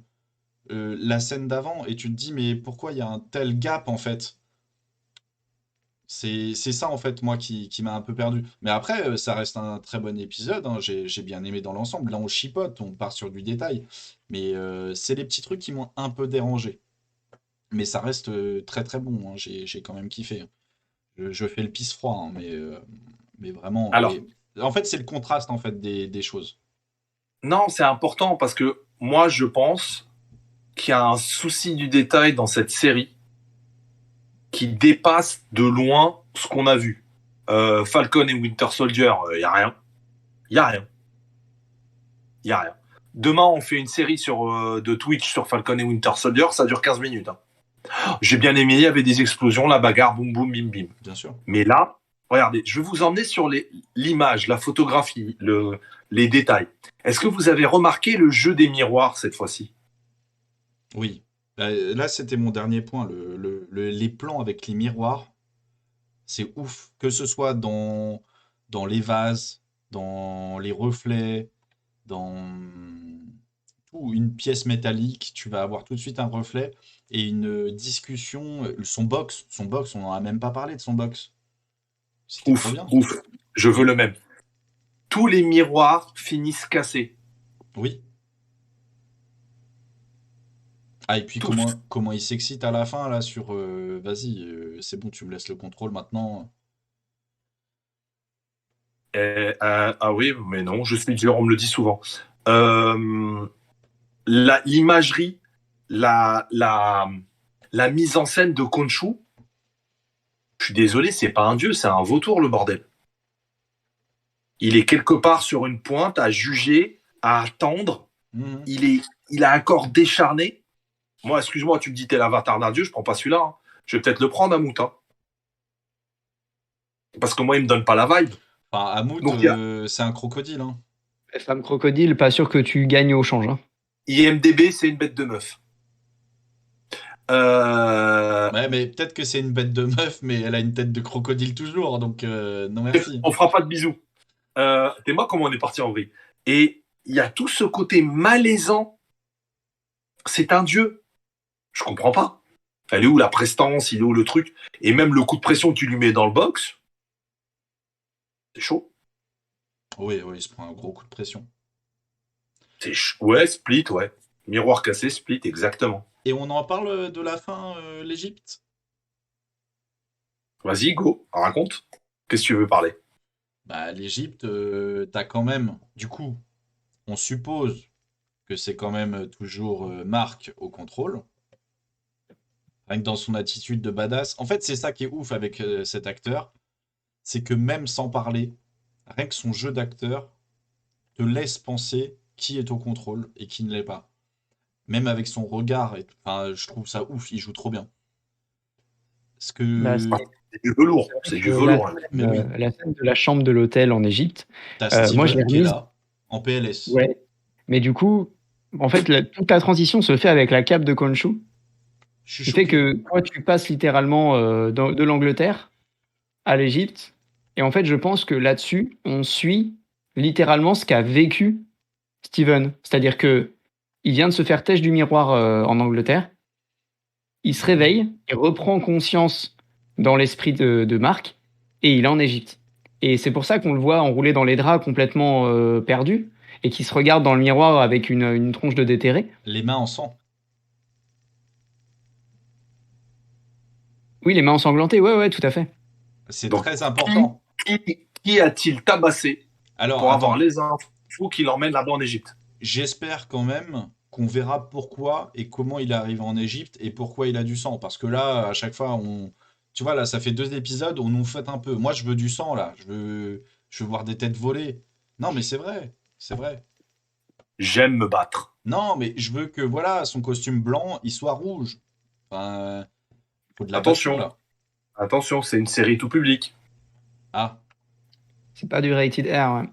la scène d'avant. Et tu te dis, mais pourquoi il y a un tel gap en fait? C'est ça en fait moi qui m'a un peu perdu. Mais après, ça reste un très bon épisode, hein. J'ai bien aimé dans l'ensemble. Là, on chipote, on part sur du détail. Mais c'est les petits trucs qui m'ont un peu dérangé. Mais ça reste très très bon, hein. J'ai quand même kiffé, hein. Je fais le pisse froid, hein, mais vraiment. Alors, Et en fait, c'est le contraste en fait des choses. non, c'est important parce que moi, je pense qu'il y a un souci du détail dans cette série qui dépasse de loin ce qu'on a vu. Falcon et Winter Soldier, il n'y a rien. Il n'y a rien. Il n'y a rien. Demain, on fait une série de Twitch sur Falcon et Winter Soldier, ça dure 15 minutes, hein. J'ai bien aimé, il y avait des explosions, la bagarre, boum, boum, bim, bim. Bien sûr. Mais là, regardez, je vais vous emmener sur l'image, la photographie, les détails. Est-ce que vous avez remarqué le jeu des miroirs cette fois-ci? Oui. Là, c'était mon dernier point. Les plans avec les miroirs, c'est ouf. Que ce soit dans les vases, dans les reflets, dans tout, une pièce métallique, tu vas avoir tout de suite un reflet et une discussion. Son box, on n'en a même pas parlé de son box. C'était trop Ouf, bien. ouf, je veux Et le même. Tous les miroirs finissent cassés. oui. Ah, et puis Tous. comment il s'excite à la fin, là, sur vas-y, c'est bon, tu me laisses le contrôle maintenant. Ah oui, mais non, je suis dur, on me le dit souvent. Euh, L'imagerie, la, la, la mise en scène de Khonshu, je suis désolé, c'est pas un dieu, c'est un vautour, le bordel. Il est quelque part sur une pointe à juger, à attendre. Mhm. Il a un corps décharné. Moi, excuse-moi, tu me dis t'es l'avatar d'un dieu, je prends pas celui-là, hein. Je vais peut-être le prendre à Mouta. Parce que moi, il me donne pas la vibe. Enfin, Hamout, Donc, c'est un crocodile, hein. Femme crocodile, pas sûr que tu gagnes au change. Hein. IMDB, c'est une bête de meuf. Ouais, mais peut-être que c'est une bête de meuf, mais elle a une tête de crocodile toujours, donc non merci. On fera pas de bisous. T'es moi comment on est parti en vrille. Et il y a tout ce côté malaisant. C'est un dieu. Je comprends pas. Elle est où la prestance, il est où le truc? Et même le coup de pression que tu lui mets dans le box, c'est chaud. Oui, il se prend un gros coup de pression. Ouais, split, ouais. Miroir cassé, split, exactement. Et on en parle de la fin, l'Égypte? Vas-y, go, raconte. Qu'est-ce que tu veux parler? Bah, l'Égypte, t'as quand même, du coup, on suppose que c'est quand même toujours Marc au contrôle. Rien que dans son attitude de badass. En fait, c'est ça qui est ouf avec cet acteur, c'est que même sans parler, rien que son jeu d'acteur te laisse penser qui est au contrôle et qui ne l'est pas. Même avec son regard, enfin, je trouve ça ouf, il joue trop bien. Parce Bah, que, C'est du velours, c'est vrai c'est que du velours. Hein. mais oui, la scène de la chambre de l'hôtel en Égypte, t'as moi je l'ai Steven qui est remise. là, en PLS. Ouais. Mais du coup, en fait, toute la transition se fait avec la cape de Khonshu, Je suis qui fait choqué. que toi, tu passes littéralement de l'Angleterre à l'Égypte. Et en fait, je pense que là-dessus, on suit littéralement ce qu'a vécu Steven. C'est-à-dire que il vient de se faire têche du miroir en Angleterre. Il se réveille, il reprend conscience dans l'esprit de Marc, et il est en Égypte. Et c'est pour ça qu'on le voit enroulé dans les draps complètement perdu, et qui se regarde dans le miroir avec une tronche de déterré. Les mains en sang. Oui, les mains ensanglantées, ouais, ouais, tout à fait. C'est Donc, très important. qui a-t-il tabassé Alors, pour avoir attends, les infos qui l'emmènent là-bas en Égypte? j'espère quand même qu'on verra pourquoi et comment il est arrivé en Égypte et pourquoi il a du sang. Parce que là, à chaque fois, tu vois, là, ça fait 2 épisodes, on nous fait un peu. Moi, je veux du sang, là. Je veux voir des têtes volées. Non, mais c'est vrai. C'est vrai. J'aime me battre. Non, mais je veux que, voilà, son costume blanc, il soit rouge. Enfin, faut de la passion, Attention, là. attention, c'est une série tout public. Ah, C'est pas du rated R, ouais.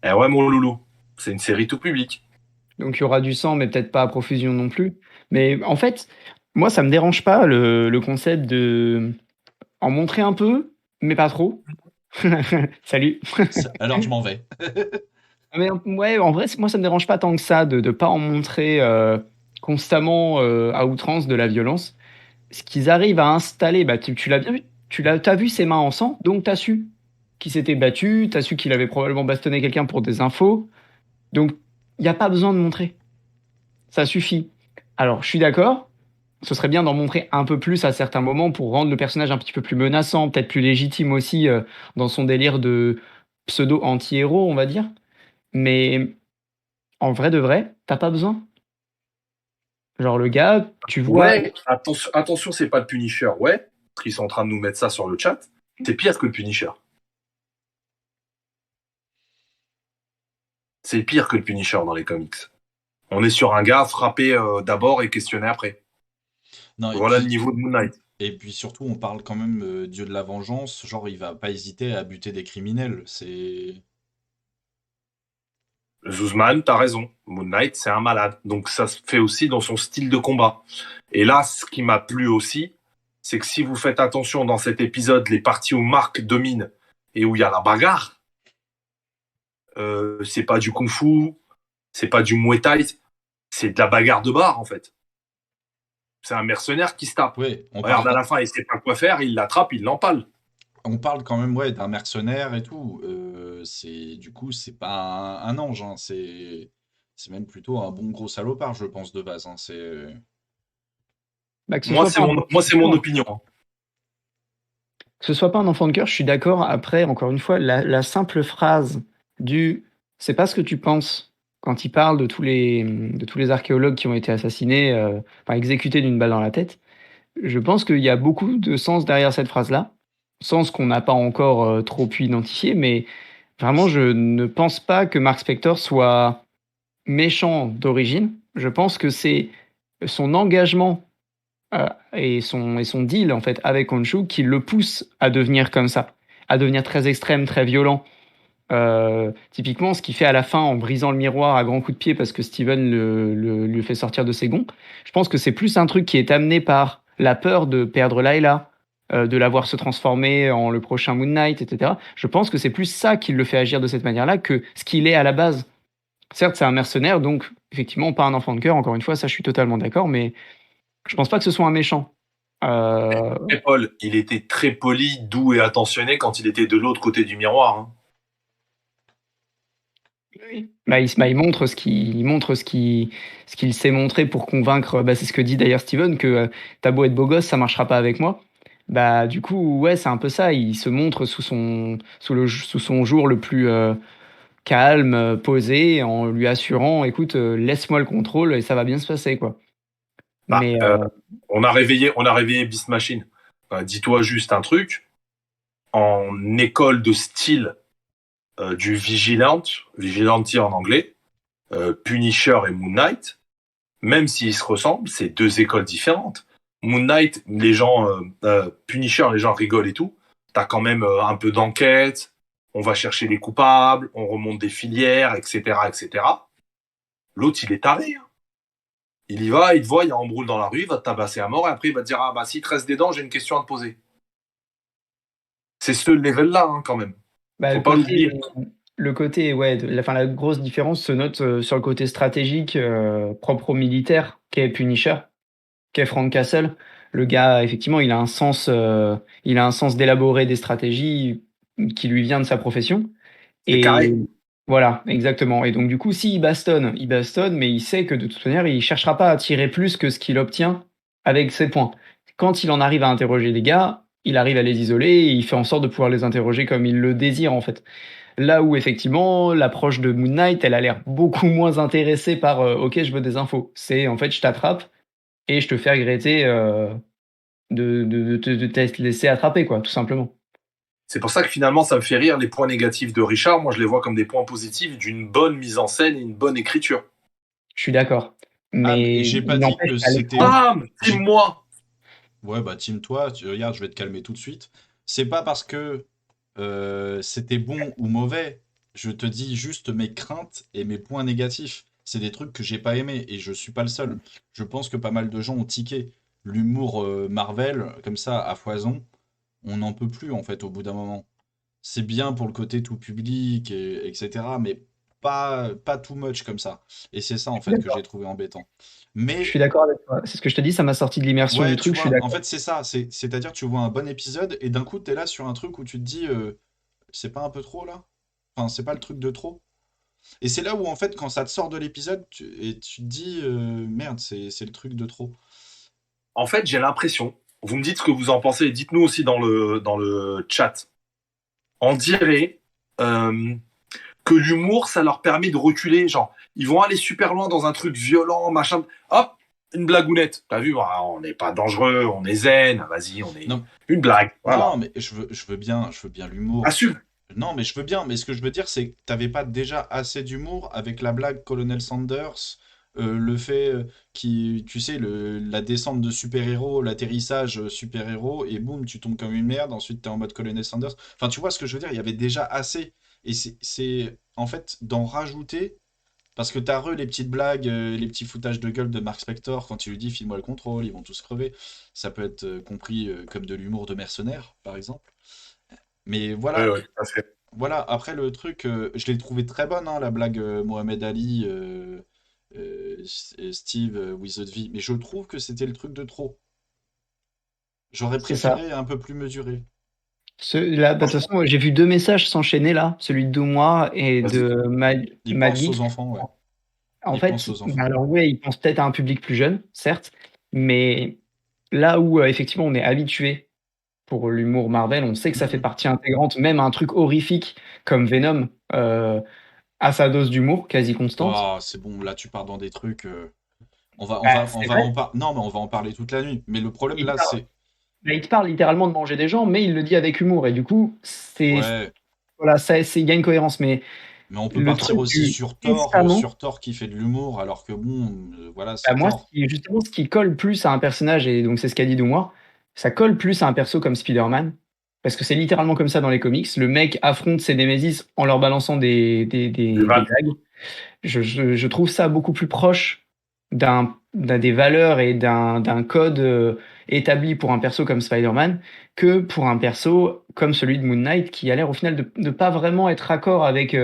Eh ouais, mon loulou, c'est une série tout public. Donc il y aura du sang, mais peut-être pas à profusion non plus. Mais en fait, moi, ça me dérange pas le concept de en montrer un peu, mais pas trop. Salut. alors je m'en vais. Mais ouais, en vrai, moi, ça me dérange pas tant que ça de pas en montrer constamment à outrance de la violence. Ce qu'ils arrivent à installer, bah, tu l'as bien vu, t'as vu ses mains en sang, donc t'as su qu'il s'était battu, t'as su qu'il avait probablement bastonné quelqu'un pour des infos. Donc, il n'y a pas besoin de montrer. Ça suffit. Alors, je suis d'accord. Ce serait bien d'en montrer un peu plus à certains moments pour rendre le personnage un petit peu plus menaçant, peut-être plus légitime aussi dans son délire de pseudo anti-héros, on va dire. Mais en vrai de vrai, t'as pas besoin. Genre le gars, tu vois, Ouais, attention, attention, c'est pas le Punisher, ouais, parce qu'ils sont en train de nous mettre ça sur le chat. C'est pire que le Punisher. C'est pire que le Punisher dans les comics. On est sur un gars frappé d'abord et questionné après. Non, Voilà le niveau de Moon Knight. et puis surtout, on parle quand même Dieu de la vengeance. Genre, il va pas hésiter à buter des criminels. C'est. Zuzman, t'as raison. Moon Knight, c'est un malade. Donc ça se fait aussi dans son style de combat. Et là, ce qui m'a plu aussi, c'est que si vous faites attention dans cet épisode, les parties où Marc domine et où il y a la bagarre, c'est pas du kung-fu, c'est pas du muay thai, c'est de la bagarre de bar en fait. C'est un mercenaire qui se tape. Ouais, Regarde, à la fin, il sait pas quoi faire, il l'attrape, il l'empale. on parle quand même ouais, d'un mercenaire et tout. Du coup, c'est pas un ange. Hein, c'est même plutôt un bon gros salopard, je pense, de base. Hein, bah, que ce Moi, soit c'est pas un mon opinion. Hein. que ce soit pas un enfant de cœur, je suis d'accord. Après, encore une fois, la simple phrase du c'est pas ce que tu penses quand il parle de tous les archéologues qui ont été assassinés, enfin exécutés d'une balle dans la tête. Je pense qu'il y a beaucoup de sens derrière cette phrase-là, sens qu'on n'a pas encore trop pu identifier, mais vraiment, je ne pense pas que Mark Spector soit méchant d'origine. Je pense que c'est son engagement et son deal en fait avec Honshu qui le pousse à devenir comme ça, à devenir très extrême, très violent. Typiquement, ce qu'il fait à la fin en brisant le miroir à grands coups de pied parce que Steven lui fait sortir de ses gonds, je pense que c'est plus un truc qui est amené par la peur de perdre Layla, de la voir se transformer en le prochain Moon Knight, etc. Je pense que c'est plus ça qui le fait agir de cette manière-là que ce qu'il est à la base. Certes, c'est un mercenaire, donc effectivement, pas un enfant de cœur, encore une fois, ça je suis totalement d'accord, mais je pense pas que ce soit un méchant. Et Paul, il était très poli, doux et attentionné quand il était de l'autre côté du miroir. Hein. Oui. Il montre ce qu'il sait montrer pour convaincre. C'est ce que dit d'ailleurs Steven, que t'as beau être beau gosse, ça marchera pas avec moi. Du coup, ouais, c'est un peu ça. Il se montre sous son jour le plus calme, posé, en lui assurant, écoute, laisse-moi le contrôle et ça va bien se passer, quoi. Bah, Mais on a réveillé Beast Machine. Dis-toi juste un truc. En école de style du Vigilante en anglais, Punisher et Moon Knight, même s'ils se ressemblent, c'est deux écoles différentes. Moon Knight, Punisher, les gens rigolent et tout. T'as quand même un peu d'enquête, on va chercher les coupables, on remonte des filières, etc., etc. L'autre, il est taré. Hein. Il y va, il te voit, il y a un embrouille dans la rue, il va te tabasser à mort, et après, il va te dire, ah bah, s'il te reste des dents, j'ai une question à te poser. C'est ce level-là, hein, quand même. Faut pas l'oublier. Le côté, ouais, la grosse différence se note sur le côté stratégique propre au militaire, qu'est Punisher, qu'est Frank Castle. Le gars, effectivement, il a un sens d'élaborer des stratégies qui lui vient de sa profession. C'est carré. Voilà, exactement. Et donc, du coup, s'il bastonne, mais il sait que de toute manière, il cherchera pas à tirer plus que ce qu'il obtient avec ses points. Quand il en arrive à interroger les gars, il arrive à les isoler et il fait en sorte de pouvoir les interroger comme il le désire, en fait. Là où effectivement, l'approche de Moon Knight, elle a l'air beaucoup moins intéressée par OK, je veux des infos. C'est en fait, je t'attrape et je te fais regretter de t'être laissé attraper, quoi, tout simplement. C'est pour ça que finalement, ça me fait rire les points négatifs de Richard. Moi, je les vois comme des points positifs d'une bonne mise en scène et une bonne écriture. Je suis d'accord. Mais Mais j'ai pas il dit n'empêche que qu'à c'était. l'écran, Bam, team-moi. Ouais, bah, team-toi, regarde, je vais te calmer tout de suite. C'est pas parce que c'était bon ou mauvais. Je te dis juste mes craintes et mes points négatifs. C'est des trucs que j'ai pas aimés et je suis pas le seul. Je pense que pas mal de gens ont tiqué. L'humour Marvel, comme ça, à foison, on n'en peut plus en fait au bout d'un moment. C'est bien pour le côté tout public, etc. Mais pas too much comme ça. Et c'est ça en fait que j'ai trouvé embêtant. je Mais suis d'accord avec toi. C'est ce que je te dis, ça m'a sorti de l'immersion du ouais, tu truc, je suis vois, en d'accord. fait, c'est ça. C'est-à-dire, tu vois un bon épisode et d'un coup, t'es là sur un truc où tu te dis, c'est pas un peu trop là? Enfin, c'est pas le truc de trop? Et c'est là où, en fait, quand ça te sort de l'épisode, et tu te dis, merde, c'est le truc de trop. En fait, j'ai l'impression, vous me dites ce que vous en pensez, et dites-nous aussi dans le chat. On dirait que l'humour, ça leur permet de reculer. Genre, ils vont aller super loin dans un truc violent, machin. Hop, une blagounette. T'as vu, voilà, on n'est pas dangereux, on est zen. Vas-y, on est Non, une blague. non, Voilà. mais je veux bien l'humour. Assume. Non, mais je veux bien, mais ce que je veux dire, c'est que t'avais pas déjà assez d'humour avec la blague Colonel Sanders, le fait qui, tu sais, la descente de super-héros, l'atterrissage super-héros, et boum, tu tombes comme une merde, ensuite t'es en mode Colonel Sanders. Enfin, tu vois ce que je veux dire, il y avait déjà assez. Et en fait, d'en rajouter, parce que t'as les petites blagues, les petits foutages de gueule de Mark Spector quand il lui dit file-moi le contrôle, ils vont tous crever. Ça peut être compris comme de l'humour de mercenaire, par exemple. Mais Oui, voilà, oui, tout à fait. voilà, après le truc, je l'ai trouvé très bonne, hein, la blague Mohamed Ali, Steve, with the V, mais je trouve que c'était le truc de trop. J'aurais C'est ça. préféré un peu plus mesuré. Là, de toute Franchement, façon, j'ai vu deux messages s'enchaîner là, celui de Doumois et vas-y. de Il Mad pense Geek. aux enfants, ouais. En Il pense fait, aux enfants. alors ouais, il pense peut-être à un public plus jeune, certes, mais là où effectivement on est habitué pour l'humour Marvel, on sait que ça fait Mhm. partie intégrante, même un truc horrifique comme Venom a sa dose d'humour quasi constante. Oh, c'est bon, là tu pars dans des trucs. On va, on Bah, va, on c'est va vrai, en parler. Non, mais on va en parler toute la nuit. Mais le problème il là, parle, c'est. il te parle littéralement de manger des gens, mais il le dit avec humour et du coup, Ouais, voilà, il y a une cohérence, mais mais on peut le partir truc aussi du sur constamment. Thor qui fait de l'humour, alors que bon, voilà, c'est Moi, Thor. justement, ce qui colle plus à un personnage, et donc c'est ce qu'a dit Doumois, ça colle plus à un perso comme Spider-Man, parce que c'est littéralement comme ça dans les comics. Le mec affronte ses Némésis en leur balançant des vannes. blagues. Je trouve ça beaucoup plus proche des valeurs et d'un code établi pour un perso comme Spider-Man que pour un perso comme celui de Moon Knight qui a l'air au final de ne pas vraiment être raccord avec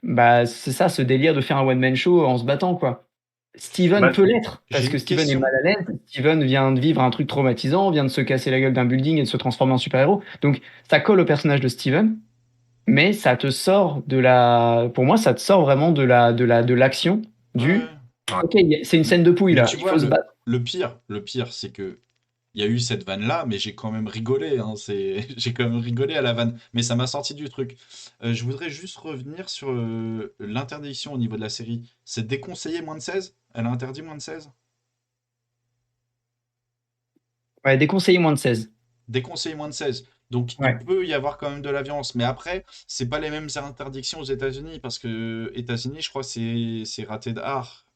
c'est ça, ce délire de faire un one-man show en se battant, quoi. Steven Bah, peut l'être, j'ai parce que une Steven est question. mal à l'aise. Steven vient de vivre un truc traumatisant, vient de se casser la gueule d'un building et de se transformer en super-héros. Donc, ça colle au personnage de Steven, mais ça te sort pour moi, ça te sort vraiment de l'action Ouais. ouais. ok, c'est une scène de pouille, Mais là. tu Il vois, faut se battre. le pire, c'est que il y a eu cette vanne-là, mais j'ai quand même rigolé. Hein, j'ai quand même rigolé à la vanne. Mais ça m'a sorti du truc. Je voudrais juste revenir sur l'interdiction au niveau de la série. C'est déconseillé moins de 16? Elle a interdit moins de 16? Ouais, déconseillé moins de 16. Déconseillé moins de 16. Donc il Ouais. peut y avoir quand même de la violence. Mais après, c'est pas les mêmes interdictions aux États-Unis. Parce que États-Unis, je crois, c'est raté d'art.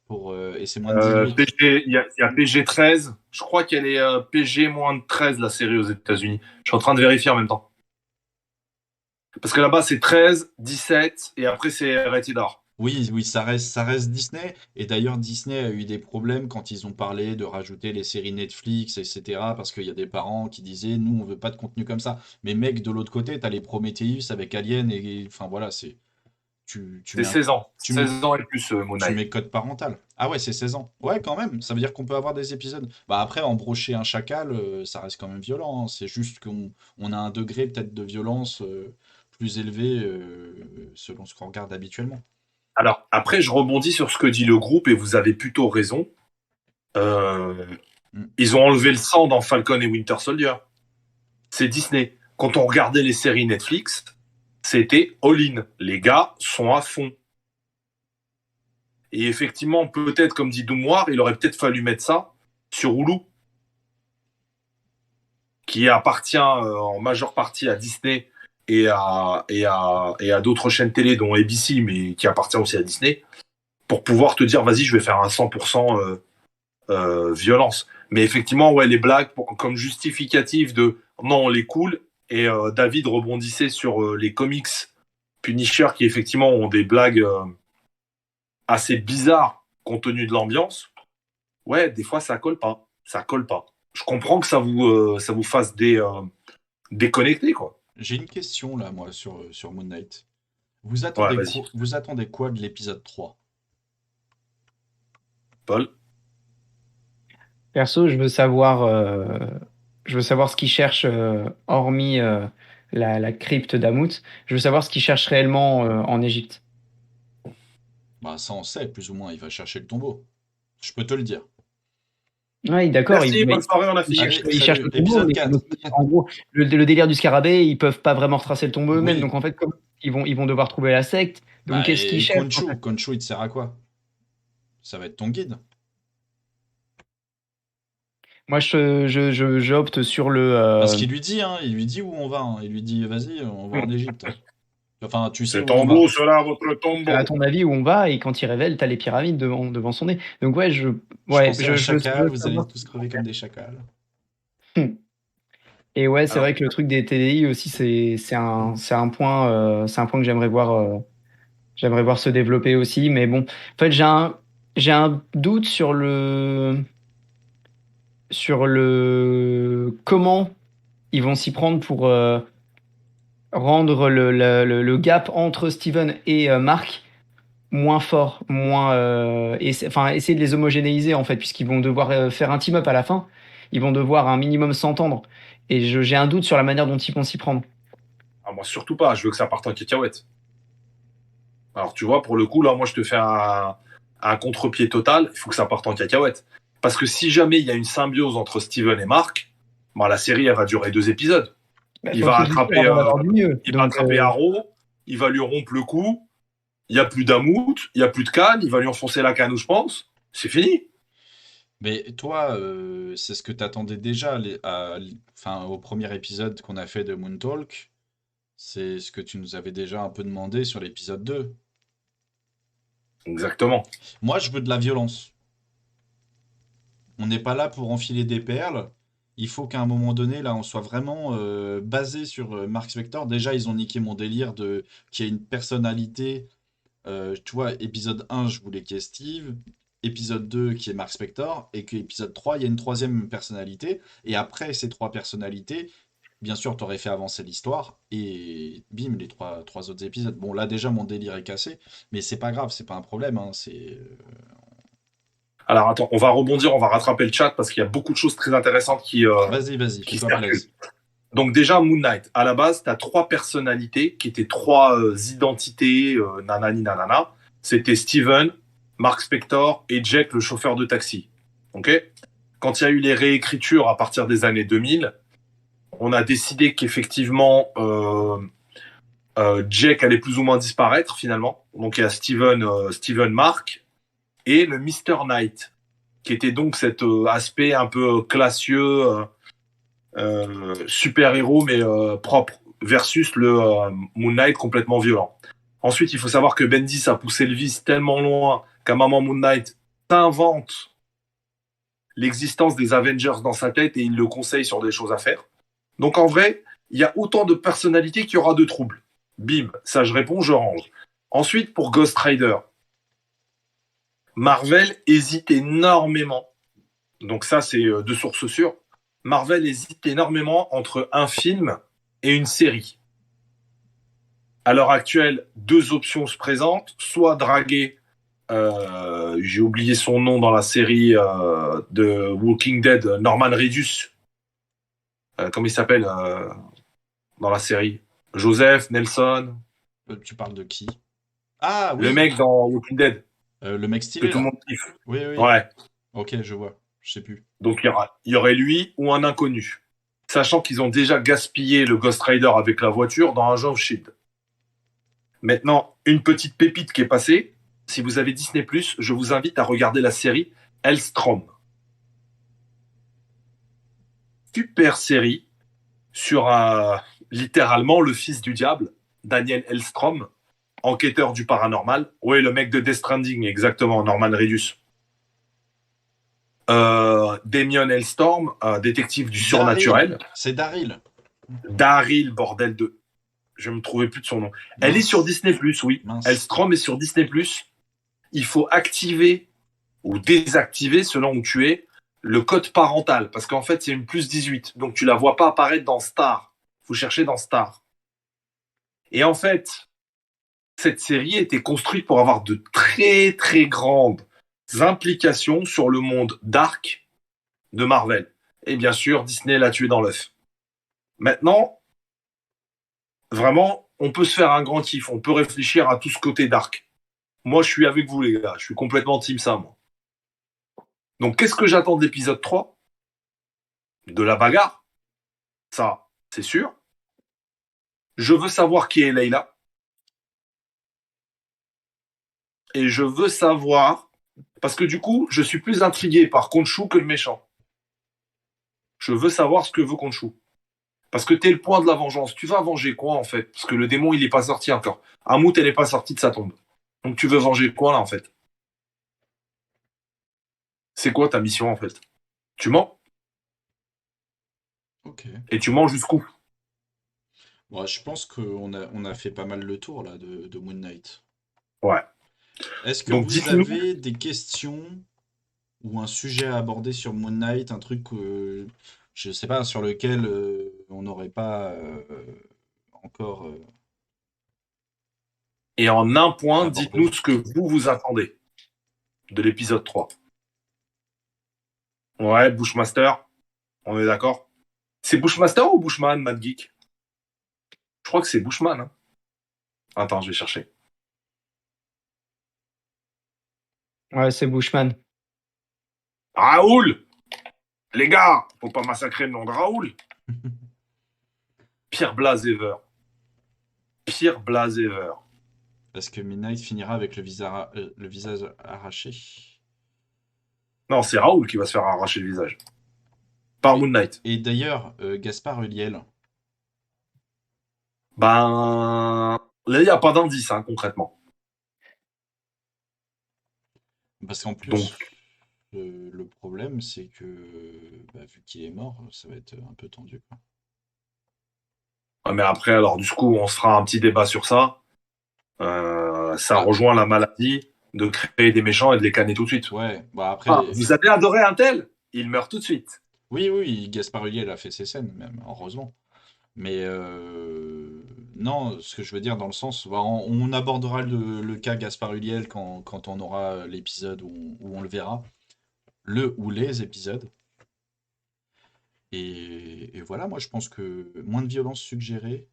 Et c'est moins de 18. Il y a PG-13. Je crois qu'elle est PG moins de 13, la série aux États-Unis. Je suis en train de vérifier en même temps. Parce que là-bas, c'est 13, 17, et après, c'est rated R. Oui, oui, ça reste Disney. Et d'ailleurs, Disney a eu des problèmes quand ils ont parlé de rajouter les séries Netflix, etc. Parce qu'il y a des parents qui disaient, nous, on veut pas de contenu comme ça. Mais mec, de l'autre côté, t'as les Prometheus avec Alien enfin voilà, tu C'est mets 16 ans. tu mets, 16 ans et plus, Moon tu Knight. mets code parental. Ah ouais, c'est 16 ans. Ouais, quand même. Ça veut dire qu'on peut avoir des épisodes. Bah après, embrocher un chacal, ça reste quand même violent. Hein. C'est juste qu'on a un degré peut-être de violence plus élevé selon ce qu'on regarde habituellement. Alors, après, je rebondis sur ce que dit le groupe, et vous avez plutôt raison. Euh, Mm. Ils ont enlevé le sang dans Falcon et Winter Soldier. C'est Disney. Quand on regardait les séries Netflix, c'était all-in. Les gars sont à fond. Et effectivement, peut-être, comme dit Doumoire, il aurait peut-être fallu mettre ça sur Hulu, qui appartient en majeure partie à Disney et à d'autres chaînes télé, dont ABC, mais qui appartient aussi à Disney, pour pouvoir te dire, vas-y, je vais faire un 100% violence. Mais effectivement, ouais, les blagues comme justificatif de non, on les cool. Et David rebondissait sur les comics Punisher qui effectivement ont des blagues assez bizarres compte tenu de l'ambiance. Ouais, des fois ça colle pas. Ça colle pas. Je comprends que ça vous fasse déconnecter, quoi. J'ai une question là, moi, sur Moon Knight. Ouais, vas-y. Vous attendez quoi de l'épisode 3? Paul. Perso, je veux savoir ce qu'ils cherchent, hormis la crypte d'Amout. Je veux savoir ce qu'ils cherchent réellement en Égypte. Bah ça on sait, plus ou moins, il va chercher le tombeau. Je peux te le dire. Oui, d'accord, Merci, bonne soirée, on a fini. Allez, ils cherchent salut, le tombeau, épisode mais 4. en gros, le délire du scarabée, ils peuvent pas vraiment retracer le tombeau eux-mêmes. Oui. Donc en fait, comme ils vont devoir trouver la secte. Donc Bah qu'est-ce qu'ils et cherchent en fait? Conchu, il te sert à quoi? Ça va être ton guide. Moi, j'opte sur Parce qu'il lui dit, hein, il lui dit où on va. Hein. Il lui dit, vas-y, on va en Égypte. Enfin, tu sais Ce où on va. tombeau sera votre à tombeau. ton avis où on va et quand il révèle, t'as les pyramides devant son nez. Donc ouais, Je pensais à je chacal, veux vous allez savoir. tous crever comme des chacals. Et ouais, c'est Alors, vrai que le truc des TDI aussi, c'est un point que j'aimerais voir se développer aussi. Mais bon, en fait, j'ai un doute sur le comment ils vont s'y prendre pour rendre le gap entre Steven et Mark moins fort, enfin, essayer de les homogénéiser en fait, puisqu'ils vont devoir faire un team-up à la fin. Ils vont devoir un minimum s'entendre. Et j'ai un doute sur la manière dont ils vont s'y prendre. moi, surtout pas, je veux que ça parte en cacahuète. Alors, tu vois, pour le coup, là, moi, je te fais un contre-pied total. Il faut que ça parte en cacahuète. Parce que si jamais il y a une symbiose entre Steven et Mark, bah, la série, elle va durer 2 épisodes. Bah, Il faut va qu'ils y soient attraper, avant d'avoir du mieux. il va Donc, attraper Arrow, il va lui rompre le cou. Il n'y a plus d'amout, il n'y a plus de canne, il va lui enfoncer la canne où je pense. C'est fini. Mais toi, c'est ce que t'attendais déjà enfin, au premier épisode qu'on a fait de Moon Talk. C'est ce que tu nous avais déjà un peu demandé sur l'épisode 2. Exactement. Moi, je veux de la violence. On n'est pas là pour enfiler des perles. Il faut qu'à un moment donné, là, on soit vraiment basé sur Mark Spector. Déjà, ils ont niqué mon délire de qu'il y ait une personnalité. Tu vois, épisode 1, je voulais qu'il y ait Steve. Épisode 2, qui est Mark Spector. Et que épisode 3, il y a une troisième personnalité. Et après ces trois personnalités, bien sûr, tu aurais fait avancer l'histoire. Et bim, les trois autres épisodes. Bon, là, déjà, mon délire est cassé. Mais c'est pas grave, c'est pas un problème. Hein, Alors attends, on va rebondir, on va rattraper le chat parce qu'il y a beaucoup de choses très intéressantes Vas-y, qui fais-toi circulent. plaisir. Donc déjà, Moon Knight, à la base, tu as trois personnalités qui étaient trois identités, nanani nanana. C'était Steven, Mark Spector et Jack, le chauffeur de taxi. Ok. Quand il y a eu les réécritures à partir des années 2000, on a décidé qu'effectivement, Jack allait plus ou moins disparaître finalement. Donc il y a Steven Mark et le Mr. Knight, qui était donc cet aspect un peu classieux, super-héros mais propre, versus le Moon Knight complètement violent. Ensuite, il faut savoir que Bendis a poussé le vice tellement loin qu'à un moment, Moon Knight invente l'existence des Avengers dans sa tête et il le conseille sur des choses à faire. Donc en vrai, il y a autant de personnalités qu'il y aura de troubles. Bim, ça je réponds, je range. Ensuite, pour Ghost Rider, Marvel hésite énormément. Donc ça, c'est de sources sûres. Marvel hésite énormément entre un film et une série. À l'heure actuelle, deux options se présentent. Soit draguer, j'ai oublié son nom dans la série de Walking Dead, Norman Reedus. Comment il s'appelle dans la série? Joseph, Nelson, Tu parles de qui? Ah le oui, mec dans Walking Dead, le mec que stylé tout le là. monde kiffe. Oui, oui. Ouais. Ok, je vois. Je sais plus. Donc il y aurait lui ou un inconnu. Sachant qu'ils ont déjà gaspillé le Ghost Rider avec la voiture dans Agent of Shield. Maintenant, une petite pépite qui est passée. Si vous avez Disney+, je vous invite à regarder la série Hellstrom. Super série sur littéralement le fils du diable, Daniel Hellstrom, enquêteur du paranormal. Oui, le mec de Death Stranding, exactement, Norman Reedus. Damien Hellstorm, détective du surnaturel. Daryl. C'est Daryl. Daryl, bordel de... Je me trouvais plus de son nom. Elle est Mince. sur Disney+, oui. Mince. Hellstrom est sur Disney+. Il faut activer ou désactiver, selon où tu es, le code parental. Parce qu'en fait, c'est une plus 18. Donc, tu la vois pas apparaître dans Star. Il faut chercher dans Star. Et en fait, cette série était construite pour avoir de très, très grandes implications sur le monde dark de Marvel. Et bien sûr, Disney l'a tué dans l'œuf. Maintenant, vraiment, on peut se faire un grand kiff. On peut réfléchir à tout ce côté dark. Moi, je suis avec vous, les gars. Je suis complètement team ça, moi. Donc, qu'est-ce que j'attends de l'épisode 3? De la bagarre. Ça, c'est sûr. Je veux savoir qui est Layla. Et je veux savoir... Parce que du coup, je suis plus intrigué par Khonshu que le méchant. Je veux savoir ce que veut Khonshu. Parce que t'es le point de la vengeance. Tu vas venger quoi, en fait? Parce que le démon, il n'est pas sorti encore. Amout, elle n'est pas sortie de sa tombe. Donc, tu veux venger quoi, là, en fait? C'est quoi ta mission, en fait? Tu mens? Ok. Et tu mens jusqu'où? Bon, je pense qu'on a fait pas mal le tour là de Moon Knight. Ouais. Est-ce que Donc, vous dites-nous... avez des questions ou un sujet à aborder sur Moon Knight, un truc, je sais pas, sur lequel on n'aurait pas encore Et en un point, abordé? dites-nous ce que vous attendez de l'épisode 3. Ouais, Bushmaster, on est d'accord? C'est Bushmaster ou Bushman, Mad Geek? Je crois que c'est Bushman. Hein. Attends, je vais chercher. Ouais, c'est Bushman. Raoul! Les gars, faut pas massacrer le nom de Raoul. Pire blaze ever. Pire blaze ever. Parce que Midnight finira avec le visage arraché. Non, c'est Raoul qui va se faire arracher le visage. Par Moon Knight. Et d'ailleurs, Gaspard Ulliel, Ben. Là, il n'y a pas d'indice, hein, concrètement. parce qu'en plus, Donc. Le problème, c'est que vu qu'il est mort, ça va être un peu tendu, quoi. Ouais, mais après, alors, du coup, on se fera un petit débat sur ça. Ça rejoint la maladie de créer des méchants et de les canner tout de suite. Ouais, bah Ah, après, vous avez adoré un tel? Il meurt tout de suite. oui, oui, Gaspard Ulliel a fait ses scènes, même, heureusement. Mais non, ce que je veux dire dans le sens, on abordera le cas Gaspard Ulliel quand on aura l'épisode où on le verra, le ou les épisodes. Et voilà, moi je pense que moins de violence suggérée.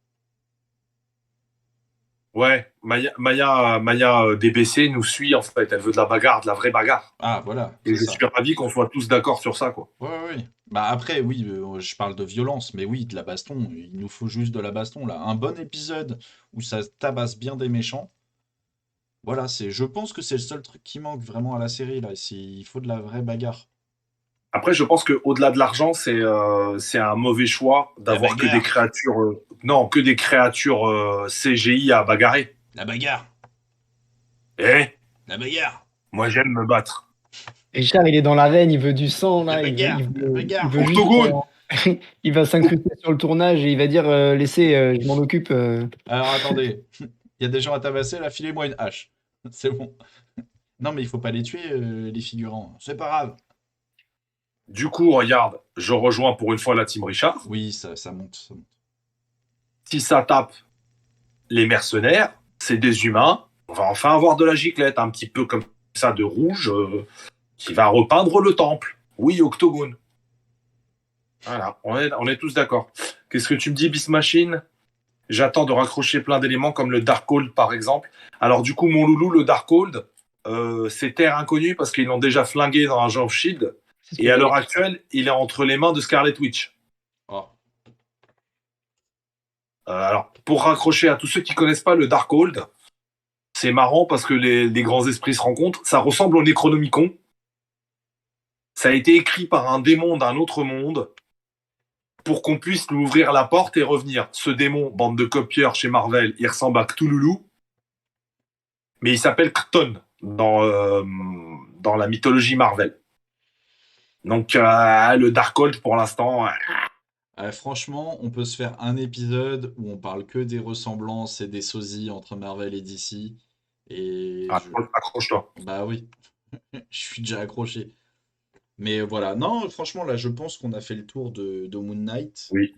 Ouais, Maya DBC nous suit, en fait. Elle veut de la bagarre, de la vraie bagarre. Ah, voilà, Et c'est je ça. suis ravi qu'on soit tous d'accord sur ça, quoi. Ouais, ouais, ouais. Bah après, oui, je parle de violence, mais oui, de la baston. Il nous faut juste de la baston, là. Un bon épisode où ça tabasse bien des méchants. Voilà, je pense que c'est le seul truc qui manque vraiment à la série, là. Il faut de la vraie bagarre. Après, je pense qu'au-delà de l'argent, c'est un mauvais choix La d'avoir que des bagarre! créatures, non, que des créatures CGI à bagarrer. La bagarre! Eh, La bagarre! moi j'aime me battre. Richard, il est dans l'arène, il veut du sang, La là, bagarre! La il bagarre! veut juste. Octogone. Il va s'incruster sur le tournage et il va dire laissez, je m'en occupe. Alors attendez, il y a des gens à tabasser, là, filez-moi une hache. C'est bon. Non, mais il faut pas les tuer, les figurants. C'est pas grave. Du coup, regarde, je rejoins pour une fois la team Richard. Oui, ça monte, ça monte. Si ça tape les mercenaires, c'est des humains. On va enfin avoir de la giclette, un petit peu comme ça de rouge, qui va repeindre le temple. Oui, Octogone. Voilà, on est tous d'accord. Qu'est-ce que tu me dis, Beast Machine? J'attends de raccrocher plein d'éléments comme le Darkhold, par exemple. Alors, du coup, mon loulou, le Darkhold, c'est terre inconnue parce qu'ils l'ont déjà flingué dans Agent of Shield. C'est ce Et que à j'allais l'heure dire. actuelle, il est entre les mains de Scarlet Witch. Oh, Alors, pour raccrocher à tous ceux qui connaissent pas le Darkhold, c'est marrant parce que les grands esprits se rencontrent. Ça ressemble au Necronomicon. Ça a été écrit par un démon d'un autre monde pour qu'on puisse lui ouvrir la porte et revenir. Ce démon, bande de copieurs chez Marvel, il ressemble à Cthulhu, mais il s'appelle Chthon dans la mythologie Marvel. Donc, le Darkhold, pour l'instant, franchement, on peut se faire un épisode où on parle que des ressemblances et des sosies entre Marvel et DC. Et accroche-toi. bah oui, je suis déjà accroché. Mais voilà, non, franchement, là, je pense qu'on a fait le tour de Moon Knight. Oui.